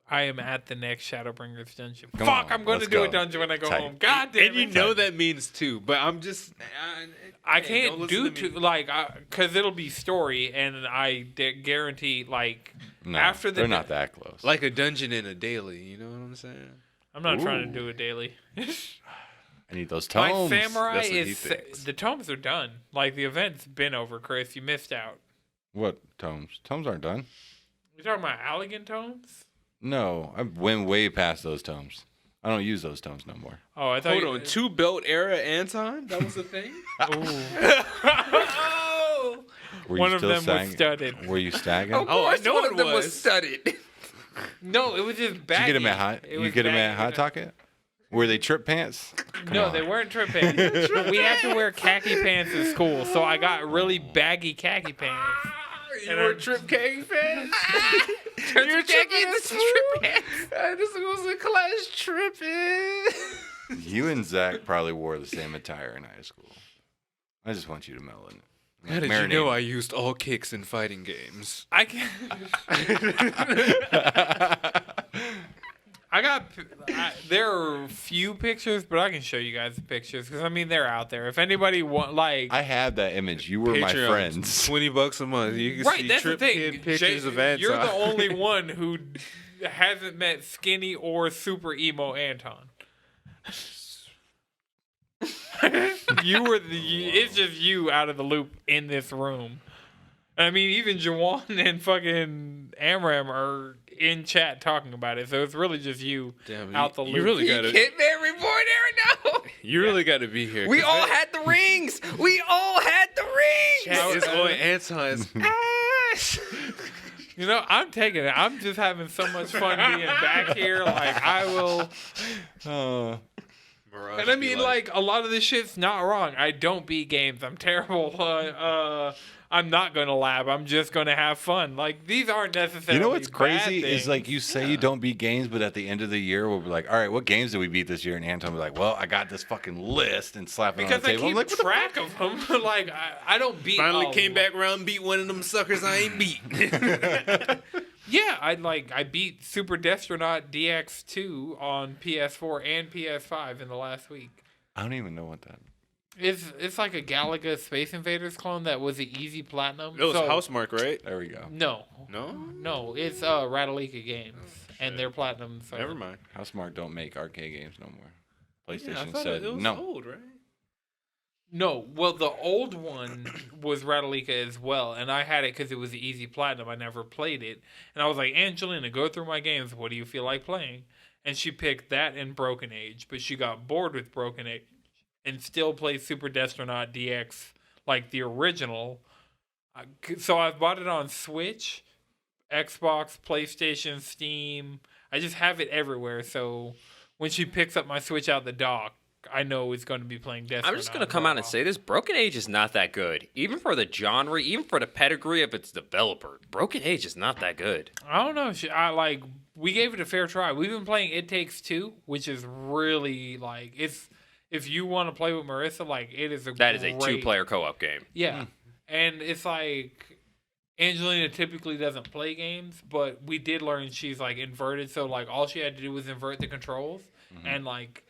I am at the next Shadowbringers dungeon. Come Fuck, on, I'm going to let's do a go. dungeon when I go Tight. home. God damn And you it. know that means 2, but I'm just. I hey, can't don't do listen to two, me. like, because it'll be story, and I guarantee, like, No, after the they're not that close. Like a dungeon in a daily. You know what I'm saying? I'm not trying to Ooh. do it daily. I need those My tomes. samurai That's what he is thinks. the tomes are done. Like the event's been over, Chris. You missed out. What tomes? Tomes aren't done. You talking about Allegan tomes? No, I went way past those tomes. I don't use those tomes no more. Oh, I thought. Hold on, 2 belt era Anton? That was the thing? Oh. Were One you of still them was sagging? studded. Were you stagging? Of Oh, I course, know one it of them was was. studded. No, it was just Did you baggy. get them at hot? It You was get them at baggy. Hot Tocket? Were they trip pants? Come No, on. they weren't trip pants. We had to wear khaki pants in school, so I got really baggy khaki pants. You And were I- Trip Kang fan? You're checking the strip pants. This was a class tripping. You and Zach probably wore the same attire in high school. I just want you to mellow in it. How did you Marinate. know I used all kicks in fighting games? I can. There are a few pictures, but I can show you guys the pictures because I mean they're out there. If anybody want, like, I have that image. You were my Patreon, friends. $20 a month. You can right, see that's the Trip thing. Kid pictures Jay, of Anton. you're the only one who hasn't met skinny or super emo Anton. You were it's just you out of the loop in this room. I mean, even Jawan and fucking Amram are in chat talking about it, so it's really just you Damn, out the loop. You really You gotta. get very bored there now. You really gotta be here. We 'cause all that had the rings. We all had the rings. Yeah. is on Anton's ass. You know, I'm taking it. I'm just having so much fun being back here. Like, I will. Mirage And I be mean, like, a lot of this shit's not wrong. I don't beat games. I'm terrible. I'm not going to lab. I'm just going to have fun. Like, these aren't necessarily You know what's bad crazy things. is like you say you don't beat games, but at the end of the year we'll be like, all right, what games did we beat this year? And Anton will be like, well, I got this fucking list and slap it Because on the I table. I'm keep like, what the track of them. Like, I don't beat Finally a came back around and beat one of them suckers I ain't beat. Yeah, I beat Super Destronaut DX2 on PS4 and PS5 in the last week. I don't even know what that. It's like a Galaga Space Invaders clone that was an easy platinum. It was So- Housemark, right? There we go. No, No? it's Ratalika Games, and their platinum. So. Never mind. How Smart don't make arcade games no more. Yeah, I PlayStation thought said it was no. old, right? No, well, the old one was Ratalika as well, and I had it because it was the easy platinum. I never played it, and I was like, Angelina, go through my games. What do you feel like playing? And she picked that and Broken Age, but she got bored with Broken Age and still plays Super Destronaut DX like the original. So I've bought it on Switch, Xbox, PlayStation, Steam. I just have it everywhere. So when she picks up my Switch out the dock, I know it's going to be playing Destronaut. I'm just gonna come out and say this: Broken Age is not that good, even for the genre, even for the pedigree of its developer. Broken Age is not that good. I don't know. We gave it a fair try. We've been playing It Takes Two, which is really like it's if you want to play with Marissa, like it is That is a great- 2-player co-op game. Yeah, and it's like Angelina typically doesn't play games, but we did learn she's like inverted. So like all she had to do was invert the controls, and like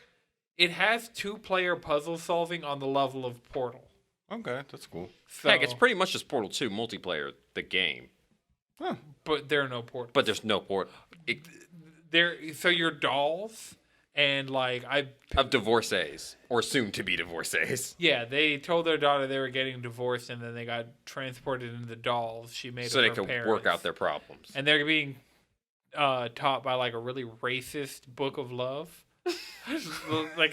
it has 2-player puzzle solving on the level of Portal. Okay, that's cool. So, Heck, it's pretty much just Portal 2 multiplayer, the game. Huh. but there are no Portal. But there's no Portal. So you're dolls, and like Of divorcees, or soon-to-be divorcees. yeah, they told their daughter they were getting divorced, and then they got transported into the dolls she made So of they her could parents. work out their problems. And they're being taught by like a really racist book of love. Like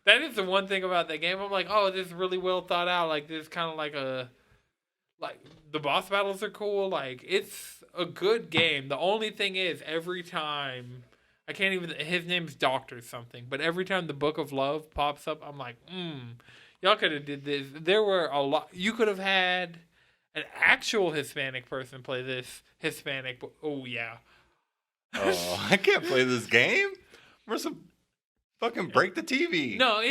that is the one thing about that game. I'm like, oh, this is really well thought out. Like this kind of like the boss battles are cool. Like it's a good game. The only thing is every time I can't even. His name's Doctor something, but every time the Book of Love pops up, I'm like, y'all could have did this. There were a lot. You could have had an actual Hispanic person play this Hispanic. Oh yeah. Oh, I can't play this game. Marissa, fucking break the TV. No,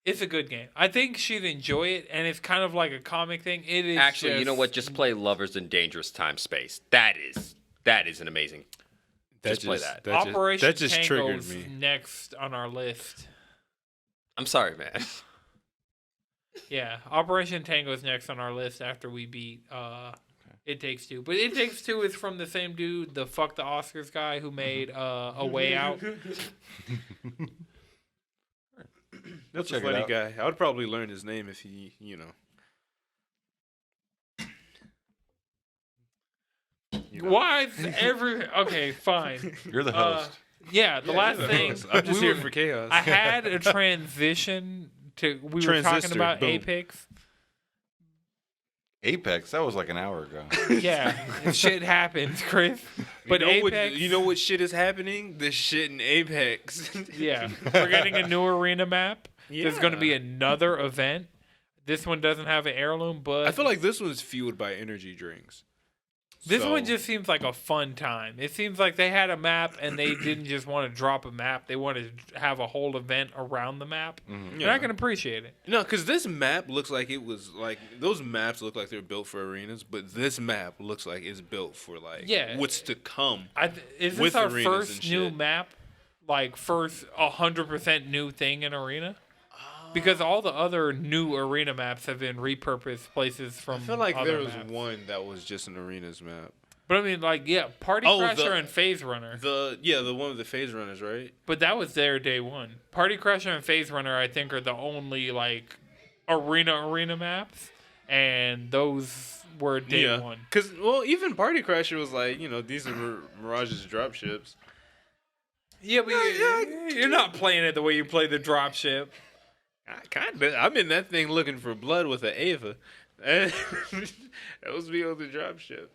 it's a good game. I think she'd enjoy it, and it's kind of like a comic thing. It is Actually, you know what? Just play Lovers in Dangerous Time Space. That is an amazing. Just play that. Operation that just triggered Tango's me. next on our list. I'm sorry, man. Yeah, Operation Tango is next on our list after we beat It Takes Two. But It Takes Two is from the same dude, the Fuck the Oscars guy who made A Way Out. That's a check it funny out. guy. I would probably learn his name if he, Why is okay, fine. You're the host. Yeah, the last thing I'm just we here were- for chaos. I had a transition to we were talking Transistor, about boom. Apex. Apex, that was like an hour ago. Yeah, shit happens, Chris. But Apex, you know what shit is happening? The shit in Apex. yeah, we're getting a new arena map. There's going to be Yeah. another event. This one doesn't have an heirloom, but I feel like this one's fueled by energy drinks. this So- one just seems like a fun time. It seems like they had a map and they didn't just want to drop a map. They wanted to have a whole event around the map. And I can appreciate it. No, because this map looks like it was like those maps look like they're built for arenas, but this map looks like it's built for like Yeah. what's to come. Is this With our arenas first and new shit. map? Like first 100% new thing in arena? Because all the other new arena maps have been repurposed places from. I feel like other there was maps. one that was just an arenas map. But I mean, like, yeah, Party Oh, Crasher the- and Phase Runner. The one with the phase runners, right? But that was their day one. Party Crasher and Phase Runner, I think, are the only like arena maps, and those were day one. Because even Party Crasher was like, these are Mirage's drop ships. Yeah, but you're not playing it the way you play the dropship. I'm in that thing looking for blood with an Ava. That was me on the drop ship.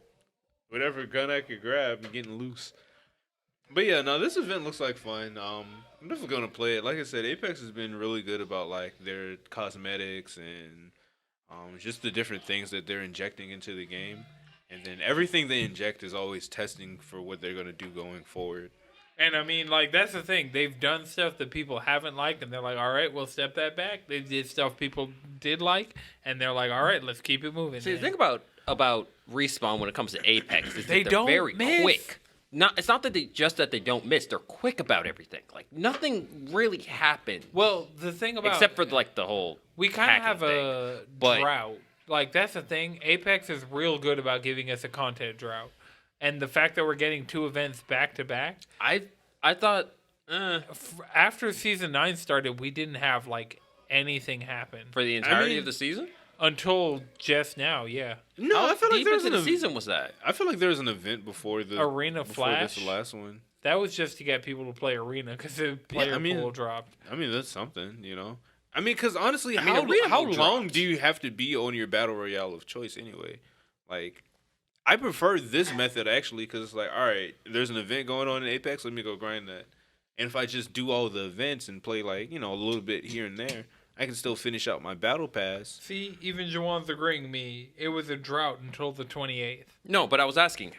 Whatever gun I could grab and getting loose. But yeah, no, this event looks like fun. I'm definitely gonna play it. Like I said, Apex has been really good about like their cosmetics and just the different things that they're injecting into the game. And then everything they inject is always testing for what they're gonna do going forward. And I mean, like, that's the thing. They've done stuff that people haven't liked, and they're like, all right, we'll step that back. They did stuff people did like, and they're like, all right, let's keep it moving. See, the man. thing about Respawn when it comes to Apex is They that they're don't very miss. quick. It's not that they don't miss. They're quick about everything. Like nothing really happened Well, the thing about except for like the whole. we kind of hacking have a thing. But- drought. Like, that's the thing. Apex is real good about giving us a content drought. And the fact that we're getting 2 events back to back, I thought. after season 9 started, we didn't have like anything happen For the entirety mean- of the season? until just now. Yeah, No, How I feel like deep there was into the an season was that? I feel like there was an event before the Arena before Flash? this last one. that was just to get people to play arena because the player pool dropped. I mean, that's something, I mean, because honestly, mean, how Arena how Pool long dropped. do you have to be on your battle royale of choice anyway? Like, I prefer this method actually because it's like, all right, there's an event going on in Apex, let me go grind that. And if I just do all the events and play like a little bit here and there, I can still finish out my battle pass. See, even Jawan's agreeing me. It was a drought until the 28th. No, but I was asking,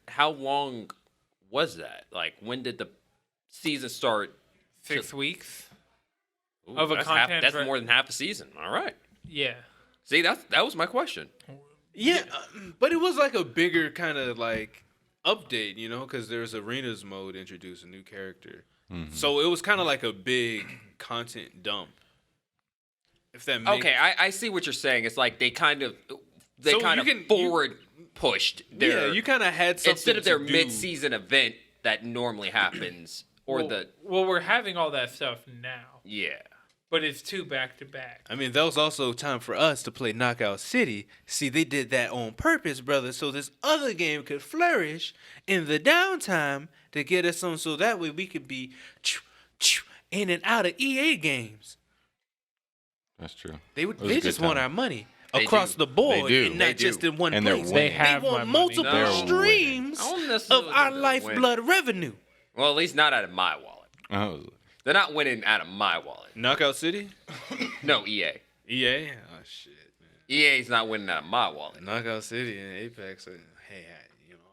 how long was that? Like, when did the season start? 6 weeks. Ooh, Of a that's content that's dra- more than half a season. All right. Yeah. See, that was my question. Yeah, but it was like a bigger kind of like update, you know, because there's arenas mode introduced, a new character. So it was kind of like a big content dump. If that makes Okay, I see what you're saying. It's like they kind of So forward pushed their yeah, you kind of had something instead of their to do. mid-season event that normally happens, or Well, we're having all that stuff now, yeah. but it's 2 back-to-back. I mean, that was also time for us to play Knockout City. See, they did that on purpose, brother, so this other game could flourish in the downtime to get us on, so that way we could be in and out of EA games. That's true. They It was a they good just want time. our money They across do. the board, They do. and not They just do. in one And they're place. winning. They have want my money. multiple They're streams I don't of necessarily our think they're winning. lifeblood revenue. Well, at least not out of my wallet. Oh, They're not winning out of my wallet. Knockout City, No, EA. EA. Oh shit, man. EA's not winning out of my wallet. Knockout City and Apex. Hey,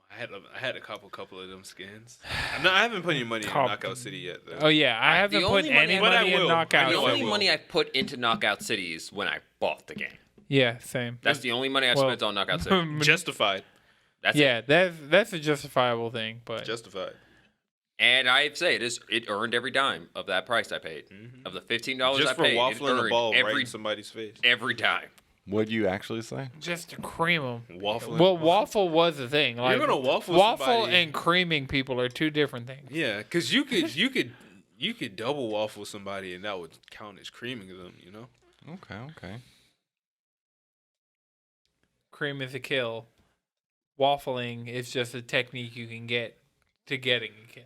I had a couple of them skins. I haven't put any money in Couple. Knockout City yet, though. Oh yeah, I haven't the put only money any I- But I money in will. Knockout. I The know I only will. money I put into Knockout City is when I bought the game. Yeah, same. That's the only money I've Well- spent on Knockout City. Justified. That's it. yeah, that's a justifiable thing, but Justified. And I'd say it earned every dime of that price I paid. Of the $15 Just I for paid, it waffling the earned ball right every in somebody's face. dime. what'd you actually say? just to cream them. Waffling. Well, waffle was a thing. Like, gonna waffle somebody. and creaming people are 2 different things. Yeah, because you could double waffle somebody and that would count as creaming them. You know. Okay. Cream is a kill. Waffling is just a technique you can get to getting a kill.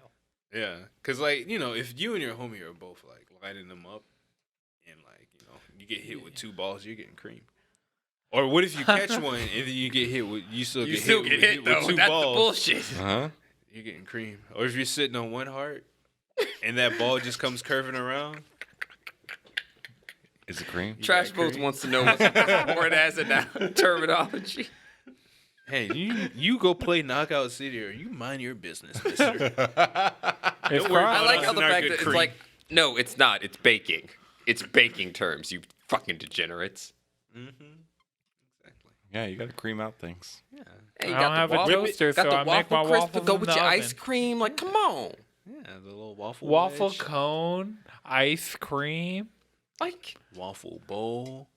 Yeah, because like if you and your homie are both like lighting them up, and like you get hit with 2 balls, you're getting creamed. Or what if you catch one and then you get hit with you still get hit with 2 That's balls? the bullshit. Uh-huh. You're getting creamed. Or if you're sitting on one heart and that ball just comes curving around. Is it cream? You Trash got Bros creamed. wants to know what's more as in now terminology. Hey, you go play Knockout City or you mind your business, mister. It's Don't worry crime. I like us how the and our fact good that it's cream. like, no, it's not. It's baking. It's baking terms, you fucking degenerates. Exactly. Yeah, you got to cream out things. Yeah. Hey, you I don't have a toaster, got so the I make waffle my crisp to waffles go in with the your ice oven. cream. Like, come on. Yeah, the little waffle Waffle wedge, cone, ice cream. Like, waffle bowl,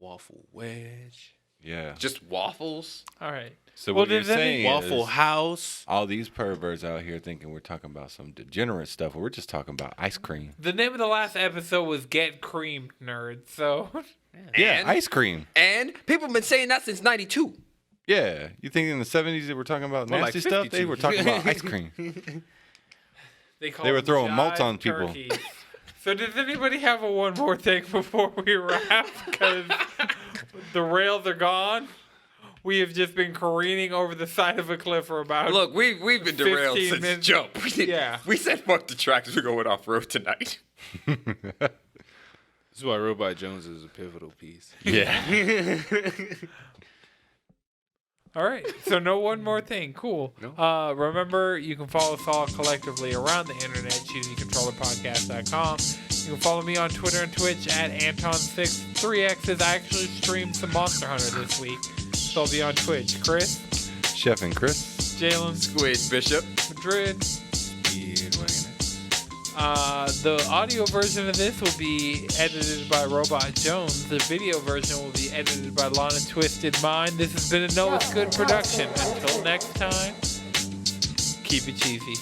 waffle wedge, Yeah. just waffles. All right. So Well, what you're does any- saying waffle is house. all these perverts out here thinking we're talking about some degenerate stuff. We're just talking about ice cream. The name of the last episode was Get Creamed, Nerd. So Yeah, And- ice cream. And people have been saying that since 92. Yeah. You think in the 70s they were talking about More like nasty stuff? They 52. were talking about ice cream. they call They were them throwing malts jive on people. turkeys. So does anybody have a one more thing before we wrap? Because the rails are gone. We have just been careening over the side of a cliff for about. Look, we've been derailed 15 since minutes. jump. Yeah. We said fuck the tracks. We're going off road tonight. This is why Robot Jones is a pivotal piece. Yeah. All right. So no one more thing. Cool. No. Remember, you can follow us all collectively around the internet, choosingcontrollerpodcast.com. You can follow me on Twitter and Twitch at Anton6. 3X's. I actually streamed some Monster Hunter this week, so I'll be on Twitch. Chris, Chef and Chris. Jalen, Squid Bishop. Madrid. The audio version of this will be edited by Robot Jones. The video version will be edited by Lana Twisted Mind. This has been a Know It's Good production. Until next time, keep it cheesy.